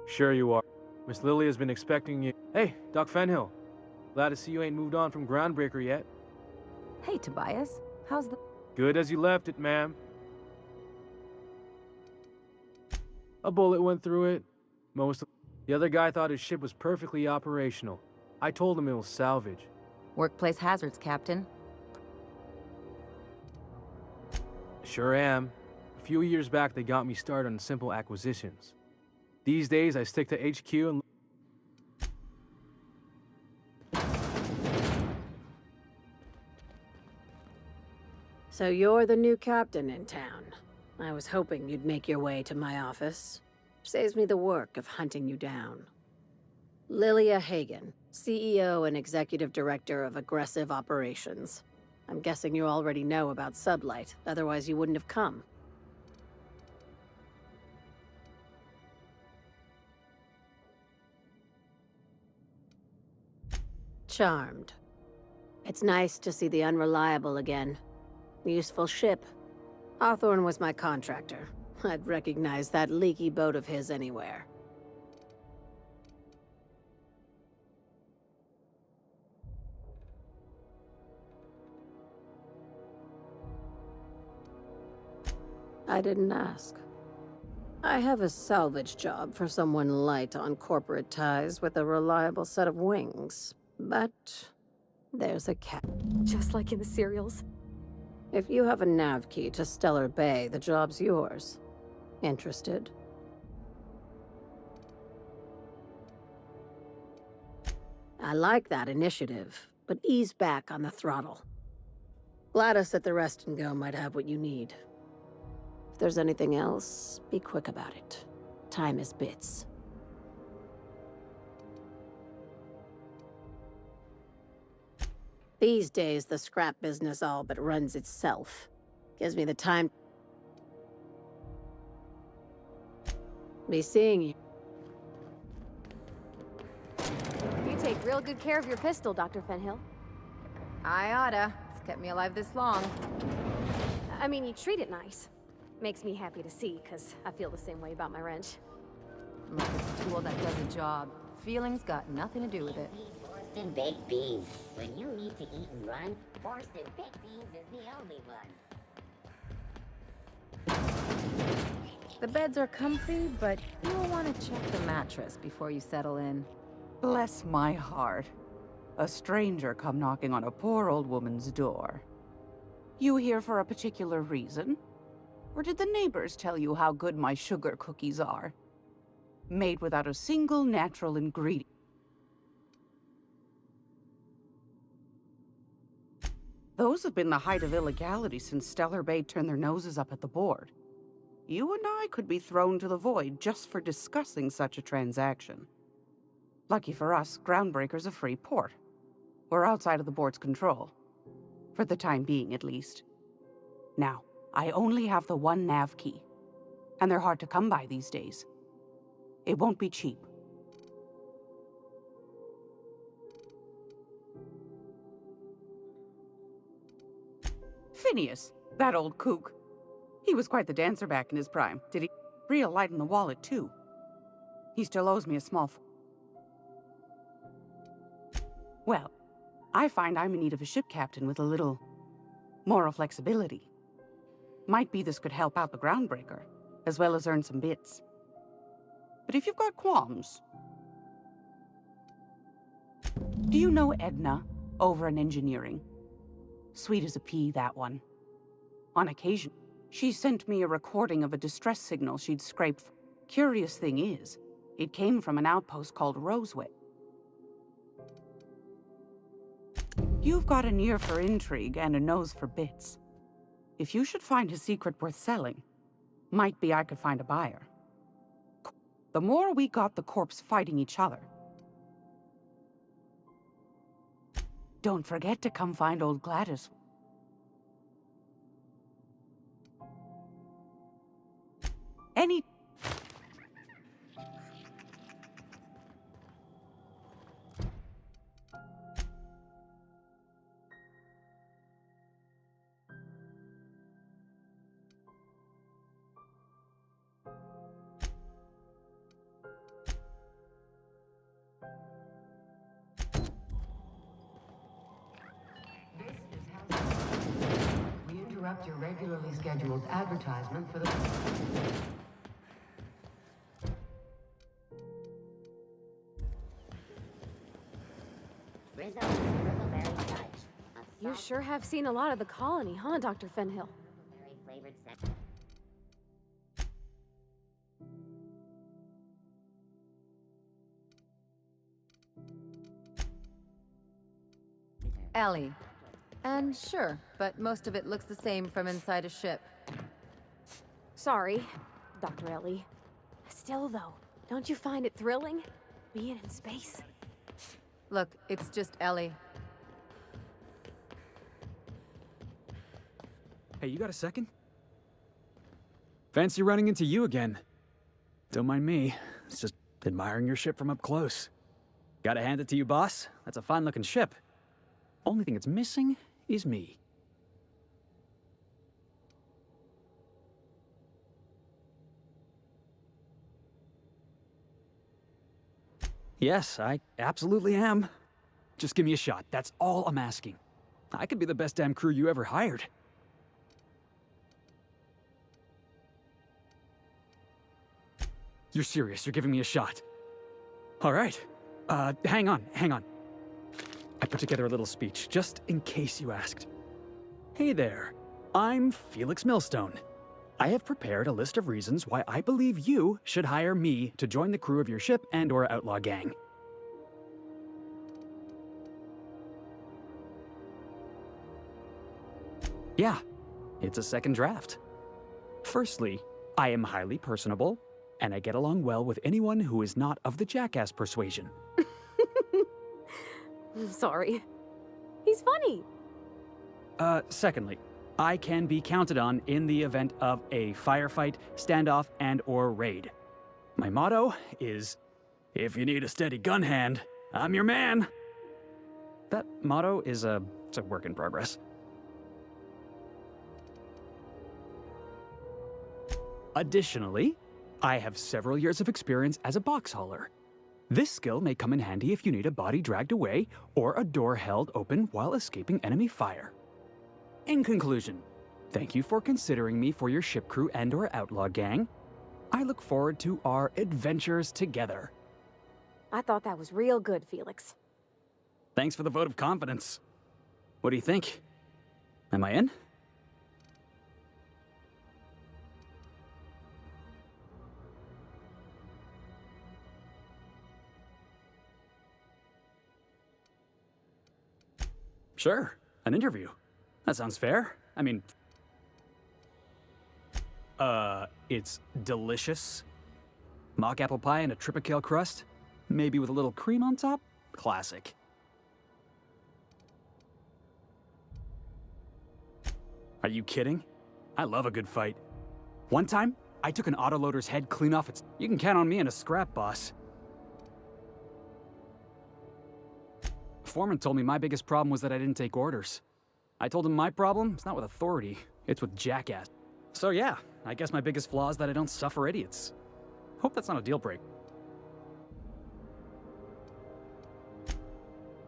Sure you are. Miss Lily has been expecting you. Hey, Doc Fenhill. Glad to see you ain't moved on from Groundbreaker yet. Hey, Tobias. How's the... Good as you left it, ma'am. A bullet went through it. The other guy thought his ship was perfectly operational. I told him it was salvage. Workplace hazards, Captain. Sure am. A few years back, they got me started on simple acquisitions. These days, I stick to HQ and... So you're the new captain in town. I was hoping you'd make your way to my office. Saves me the work of hunting you down. Lilia Hagen, CEO and Executive Director of Aggressive Operations. I'm guessing you already know about Sublight, otherwise you wouldn't have come. Charmed. It's nice to see the Unreliable again. Useful ship. Hawthorne was my contractor. I'd recognize that leaky boat of his anywhere. I didn't ask. I have a salvage job for someone light on corporate ties with a reliable set of wings. But there's a catch. Just like in the serials. If you have a nav key to Stellar Bay, the job's yours. Interested? I like that initiative, but ease back on the throttle. Gladys at the Rest and Go might have what you need. If there's anything else, be quick about it. Time is bits. These days, the scrap business all but runs itself. Gives me the time... Be seeing you. You take real good care of your pistol, Dr. Fenhill. I oughta. It's kept me alive this long. I mean, you treat it nice. Makes me happy to see, because I feel the same way about my wrench. Look, it's a tool that does a job. Feelings got nothing to do with it. Forced and baked beans. When you need to eat and run, forced and baked beans is the only one. The beds are comfy, but you'll want to check the mattress before you settle in. Bless my heart. A stranger come knocking on a poor old woman's door. You here for a particular reason? Or did the neighbors tell you how good my sugar cookies are? Made without a single natural ingredient. Those have been the height of illegality since Stellar Bay turned their noses up at the board. You and I could be thrown to the void just for discussing such a transaction. Lucky for us, Groundbreaker's a free port. We're outside of the board's control. For the time being, at least. Now, I only have the one nav key. And they're hard to come by these days. It won't be cheap. Phineas, that old kook. He was quite the dancer back in his prime. Did he? Real light in the wallet, too. He still owes me a small... Well, I find I'm in need of a ship captain with a little... moral flexibility. Might be this could help out the Groundbreaker, as well as earn some bits. But if you've got qualms... Do you know Edna, over in engineering? Sweet as a pea, that one. On occasion, she sent me a recording of a distress signal she'd scraped. Curious thing is, it came from an outpost called Roseway. You've got an ear for intrigue and a nose for bits. If you should find a secret worth selling, might be I could find a buyer. The more we got the corps fighting each other. Don't forget to come find old Gladys. Any... We interrupt your regularly scheduled advertisement for the... You sure have seen a lot of the colony, huh, Dr. Fenhill? Flavored Ellie. And sure, but most of it looks the same from inside a ship. Sorry, Dr. Ellie. Still, though, don't you find it thrilling? Being in space? Look, it's just Ellie. Hey, you got a second? Fancy running into you again. Don't mind me. It's just admiring your ship from up close. Gotta hand it to you, boss. That's a fine-looking ship. Only thing it's missing is me. Yes, I absolutely am. Just give me a shot. That's all I'm asking. I could be the best damn crew you ever hired. You're serious? You're giving me a shot? All right. Hang on. I put together a little speech, just in case you asked. Hey there. I'm Felix Millstone. I have prepared a list of reasons why I believe you should hire me to join the crew of your ship and/or outlaw gang. Yeah, it's a second draft. Firstly, I am highly personable, and I get along well with anyone who is not of the jackass persuasion. Sorry. He's funny. Secondly, I can be counted on in the event of a firefight, standoff, and/or raid. My motto is, if you need a steady gun hand, I'm your man. That motto is it's a work in progress. Additionally, I have several years of experience as a box hauler. This skill may come in handy if you need a body dragged away or a door held open while escaping enemy fire. In conclusion, thank you for considering me for your ship crew and/or outlaw gang. I look forward to our adventures together. I thought that was real good, Felix. Thanks for the vote of confidence. What do you think? Am I in? Sure, an interview. That sounds fair. I mean... it's delicious. Mock apple pie and a tripicale crust? Maybe with a little cream on top? Classic. Are you kidding? I love a good fight. One time, I took an autoloader's head clean off its... You can count on me in a scrap, boss. Foreman told me my biggest problem was that I didn't take orders. I told him my problem is not with authority, it's with jackass. So yeah, I guess my biggest flaw is that I don't suffer idiots. Hope that's not a deal break.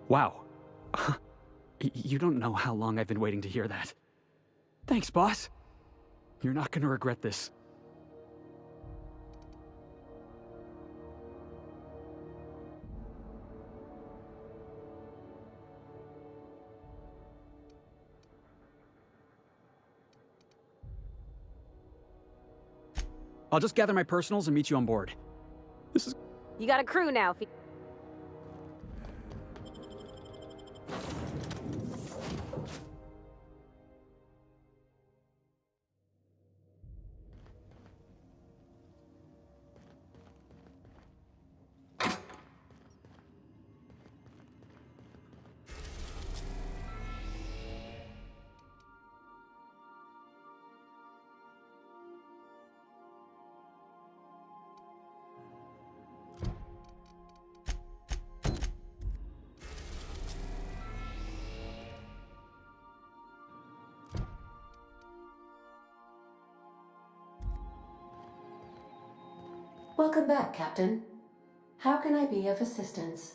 Wow. You don't know how long I've been waiting to hear that. Thanks, boss. You're not gonna regret this. I'll just gather my personals and meet you on board. This is... You got a crew now, Welcome back, Captain. How can I be of assistance?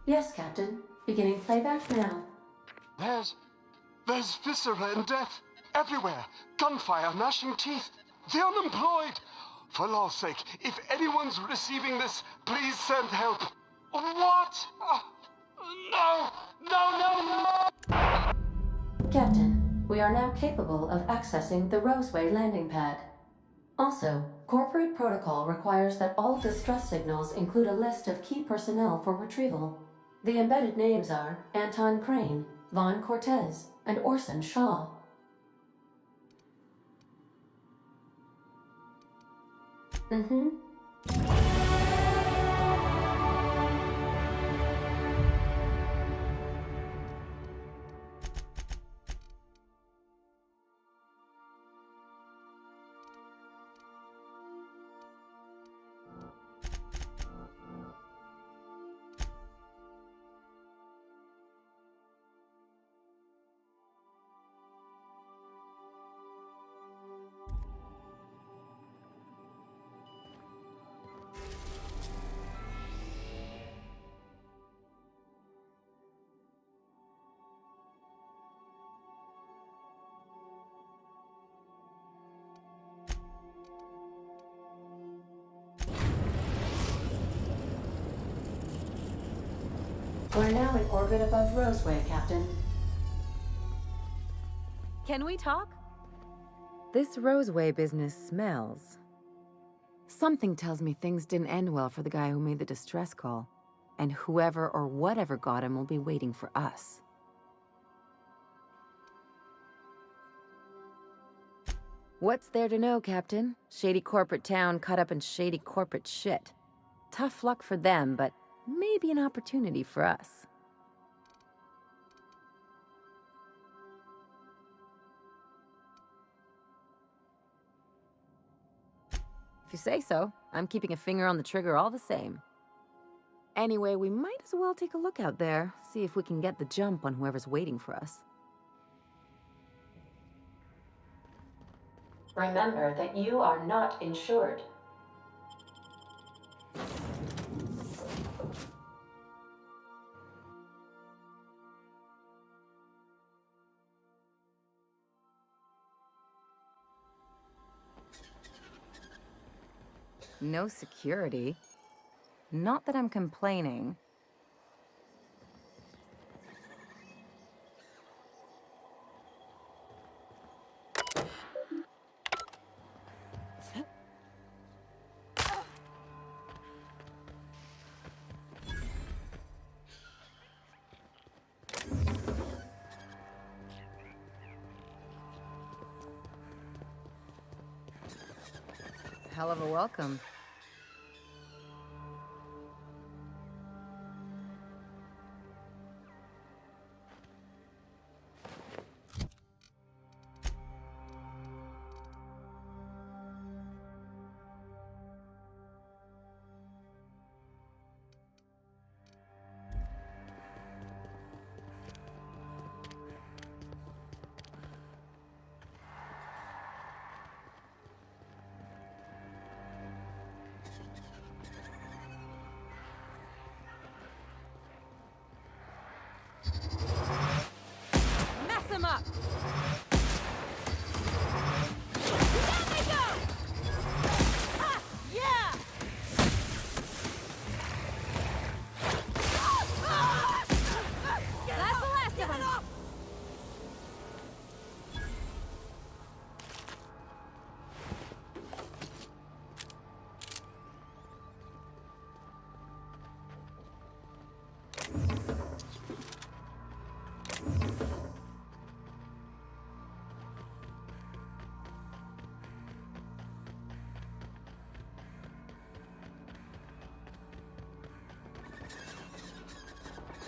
Yes, Captain. Beginning playback now. There's viscera and death everywhere. Gunfire, gnashing teeth. The unemployed. For law's sake, if anyone's receiving this, please send help. What? No! Captain, we are now capable of accessing the Roseway landing pad. Also, corporate protocol requires that all distress signals include a list of key personnel for retrieval. The embedded names are Anton Crane, Vaughn Cortez, and Orson Shaw. Mm-hmm. We're now in orbit above Roseway, Captain. Can we talk? This Roseway business smells. Something tells me things didn't end well for the guy who made the distress call. And whoever or whatever got him will be waiting for us. What's there to know, Captain? Shady corporate town caught up in shady corporate shit. Tough luck for them, but maybe an opportunity for us. If you say so, I'm keeping a finger on the trigger all the same. Anyway, we might as well take a look out there, see if we can get the jump on whoever's waiting for us. Remember that you are not insured. No security. Not that I'm complaining. Hell of a welcome. Mess him up! Let me go! Ah, yeah! That's the last of them!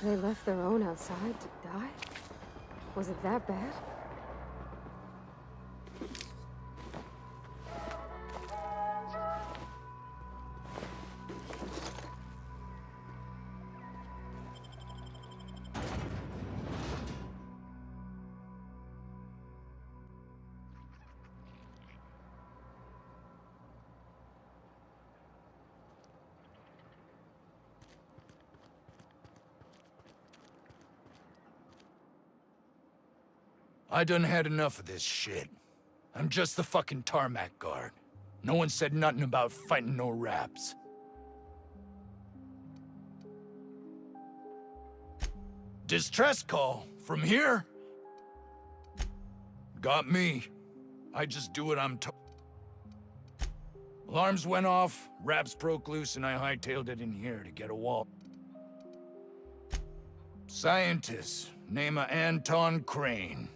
They left their own outside to die? Was it that bad? I done had enough of this shit. I'm just the fucking tarmac guard. No one said nothing about fighting no raps. Distress call? From here? Got me. I just do what I'm told. Alarms went off, raps broke loose, and I hightailed it in here to get a wall. Scientist, name of Anton Crane.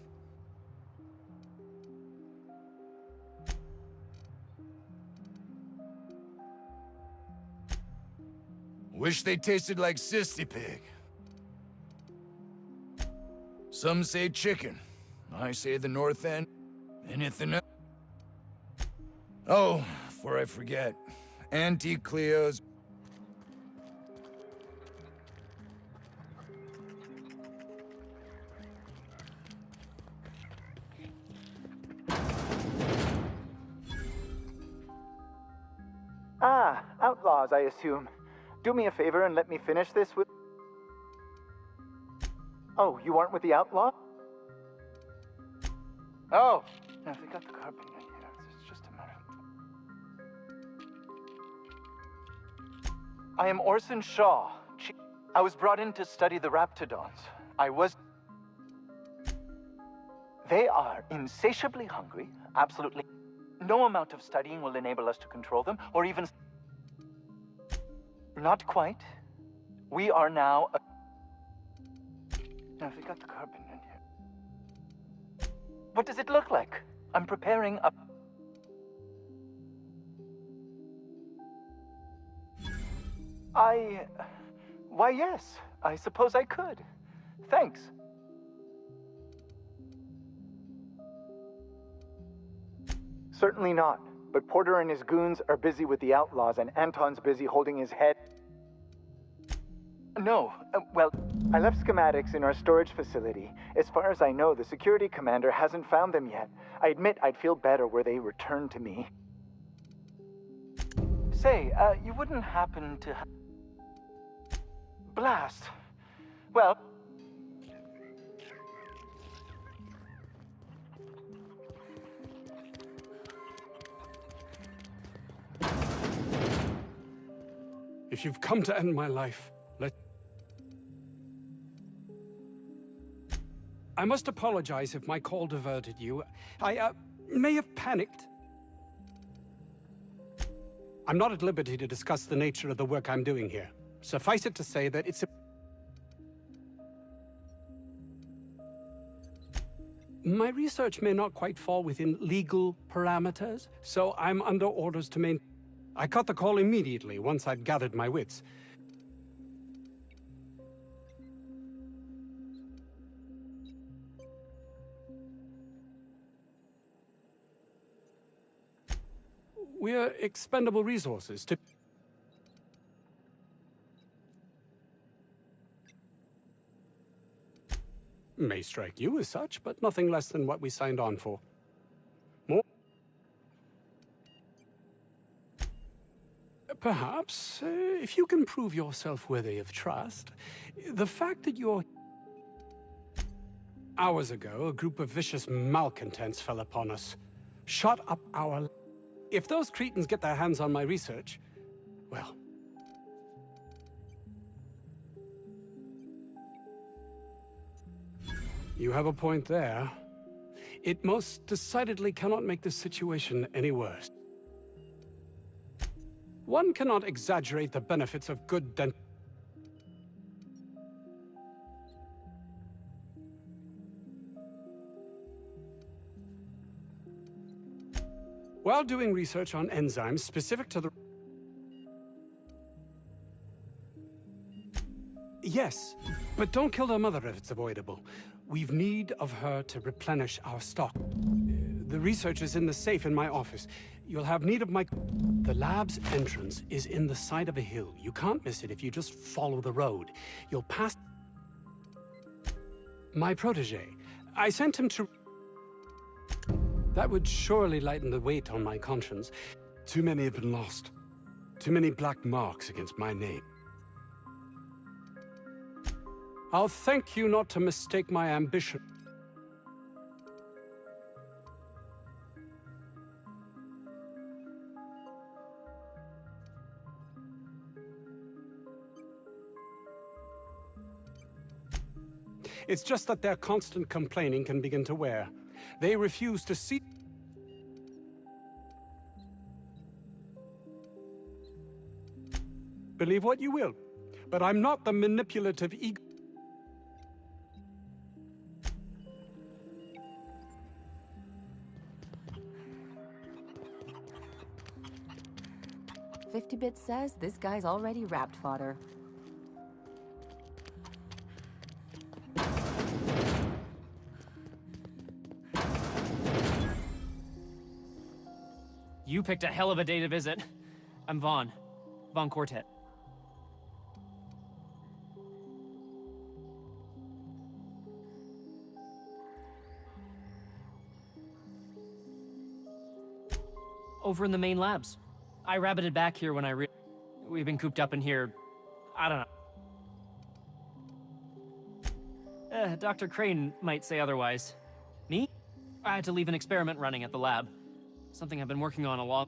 Wish they tasted like Sissy Pig. Some say chicken. I say the North End. Anything else? Oh, before I forget. Auntie Cleo's... Ah, outlaws, I assume. Do me a favor and let me finish this with... Oh, you aren't with the outlaw? Oh, no, they got the carpet in here. It's just a matter of... I am Orson Shaw. I was brought in to study the Raptidons. They are insatiably hungry, absolutely. No amount of studying will enable us to control them, or even... Not quite. We are now... Now, they got the carbon in here. What does it look like? I'm preparing a... Why, yes. I suppose I could. Thanks. Certainly not. But Porter and his goons are busy with the outlaws, and Anton's busy holding his head. No, well, I left schematics in our storage facility. As far as I know, the security commander hasn't found them yet. I admit I'd feel better were they returned to me. Say, you wouldn't happen to... Blast. Well... If you've come to end my life, I must apologize if my call diverted you. I may have panicked. I'm not at liberty to discuss the nature of the work I'm doing here. Suffice it to say that it's my research may not quite fall within legal parameters, so I'm under orders to maintain. I cut the call immediately once I'd gathered my wits. We're expendable resources to... May strike you as such, but nothing less than what we signed on for. More? Perhaps, if you can prove yourself worthy of trust, the fact that you're... Hours ago, a group of vicious malcontents fell upon us, shot up our... If those cretins get their hands on my research, well... You have a point there. It most decidedly cannot make this situation any worse. One cannot exaggerate the benefits of good dent... While doing research on enzymes specific to the... Yes, but don't kill their mother if it's avoidable. We've need of her to replenish our stock. The research is in the safe in my office. You'll have need of my... The lab's entrance is in the side of a hill. You can't miss it if you just follow the road. You'll pass... My protege. I sent him to... That would surely lighten the weight on my conscience. Too many have been lost. Too many black marks against my name. I'll thank you not to mistake my ambition. It's just that their constant complaining can begin to wear. They refuse to see... Believe what you will, but I'm not the manipulative ego... 50-bit says this guy's already wrapped fodder. You picked a hell of a day to visit. I'm Vaughn. Vaughn Quartet. Over in the main labs. I rabbited back here when we've been cooped up in here, I don't know. Dr. Crane might say otherwise. Me? I had to leave an experiment running at the lab. Something I've been working on a long...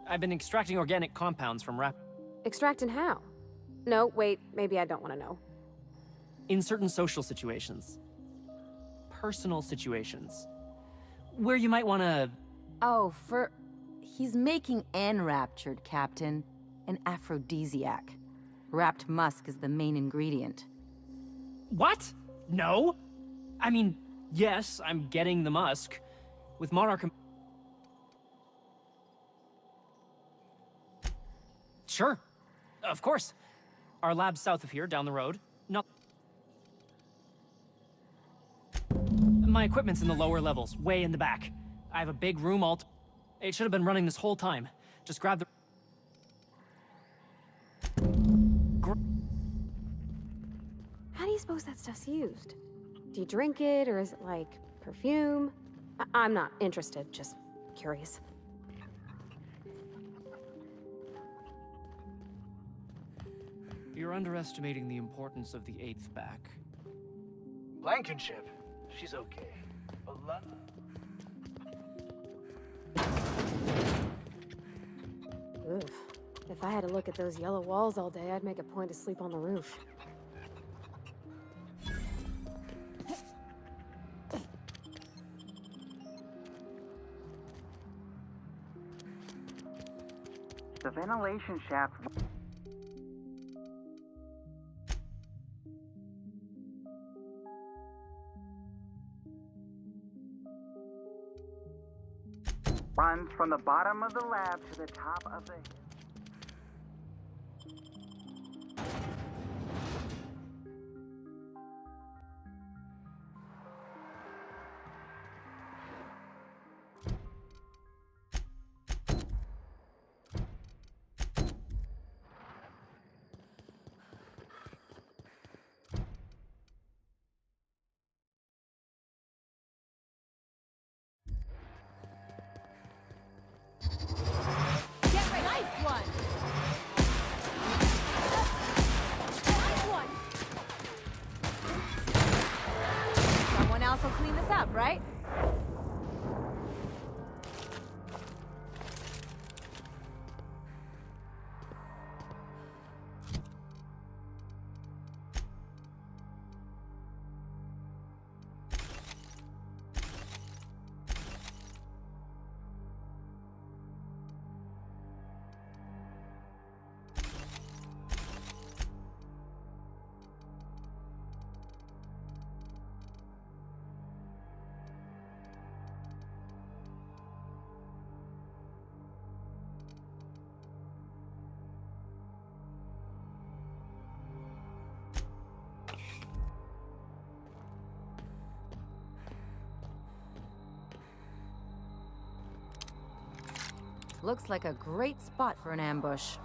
I've been extracting organic compounds from Extracting how? No, wait, maybe I don't want to know. in certain social situations. Personal situations. Where you might want to... Oh, he's making enraptured, Captain. An aphrodisiac. Wrapped musk is the main ingredient. What? No? I mean, yes, I'm getting the musk. With Monarch... Sure. Of course. Our lab's south of here, down the road. Not... My equipment's in the lower levels, way in the back. I have a big room It should have been running this whole time. Just grab the... How do you suppose that stuff's used? Do you drink it, or is it like perfume? I'm not interested, just curious. You're underestimating the importance of the 8th back. Blankenship. She's okay. But Ugh. If I had to look at those yellow walls all day, I'd make a point to sleep on the roof. The ventilation shaft... runs from the bottom of the lab to the top of the... Someone else will clean this up, right? Looks like a great spot for an ambush.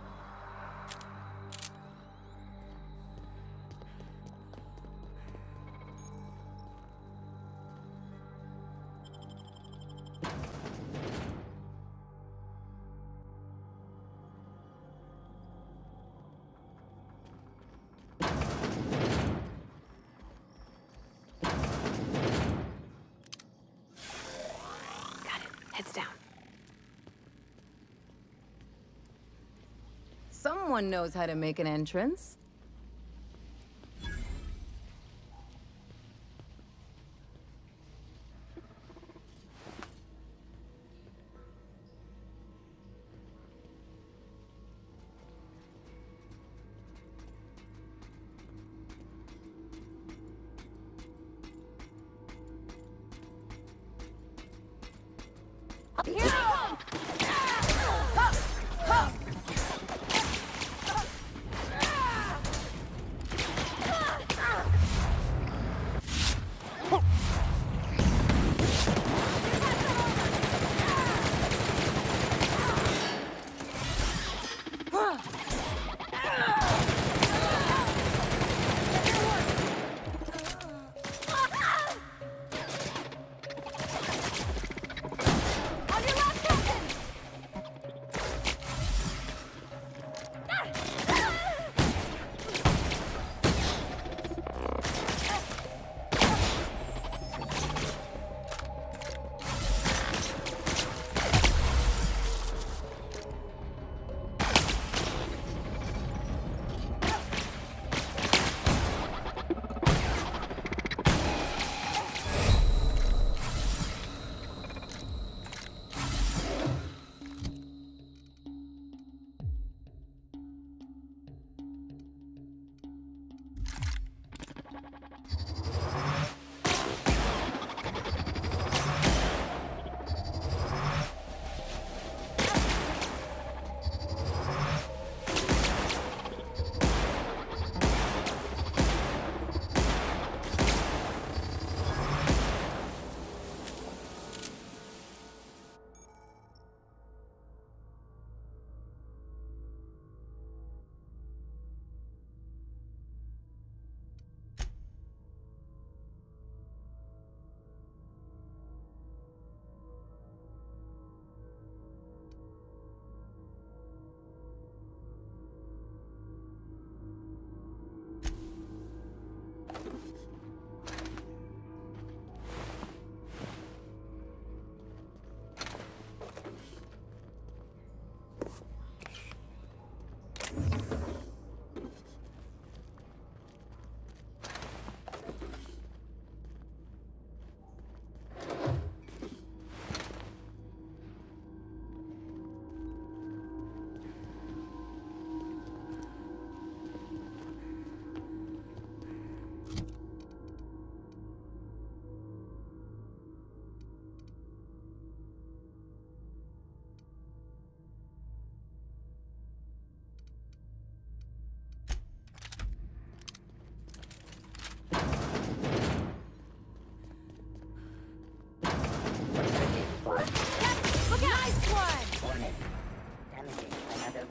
Heads down. Someone knows how to make an entrance. Here we go!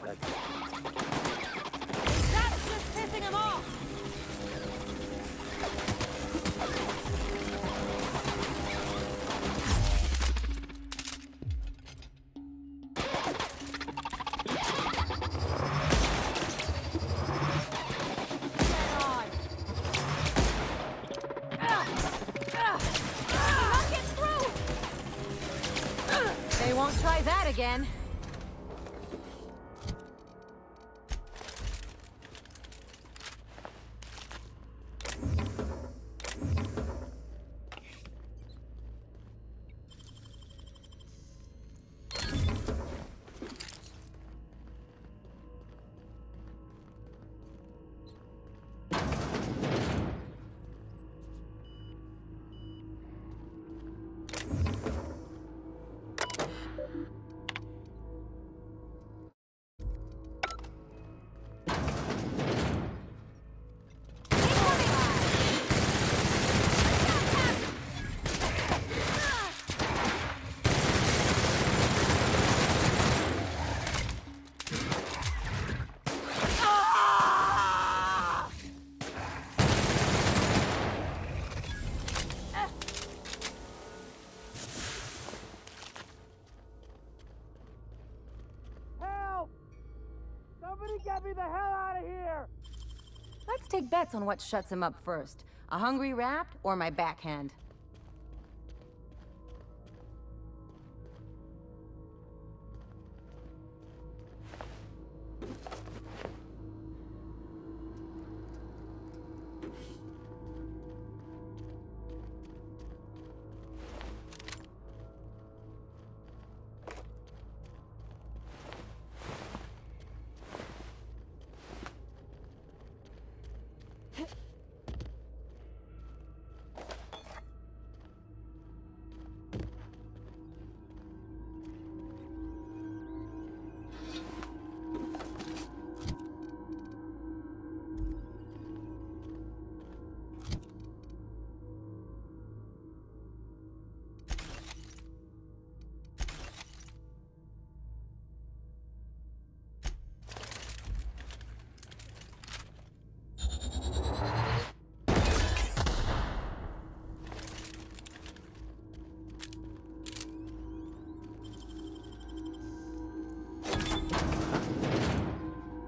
That's just pissing him off! They won't try that again. Get me the hell out of here! Let's take bets on what shuts him up first. A hungry rat or my backhand?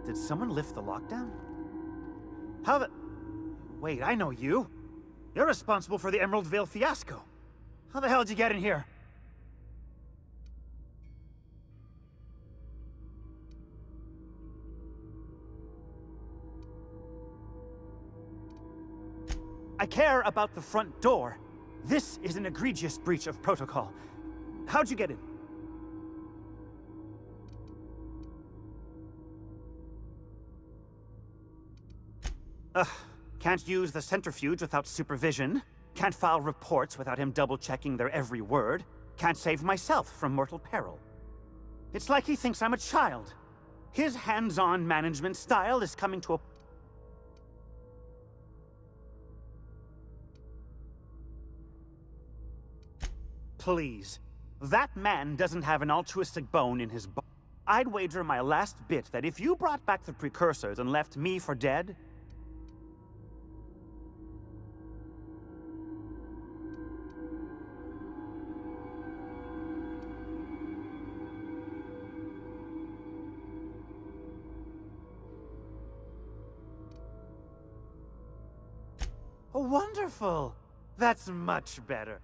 Did someone lift the lockdown? How the... Wait, I know you. You're responsible for the Emerald Vale fiasco. How the hell did you get in here? I care about the front door. This is an egregious breach of protocol. How'd you get in? Ugh, can't use the centrifuge without supervision. Can't file reports without him double-checking their every word. Can't save myself from mortal peril. It's like he thinks I'm a child. His hands-on management style is coming to a... Please. That man doesn't have an altruistic bone in his body. I'd wager my last bit that if you brought back the precursors and left me for dead... Oh, wonderful! That's much better.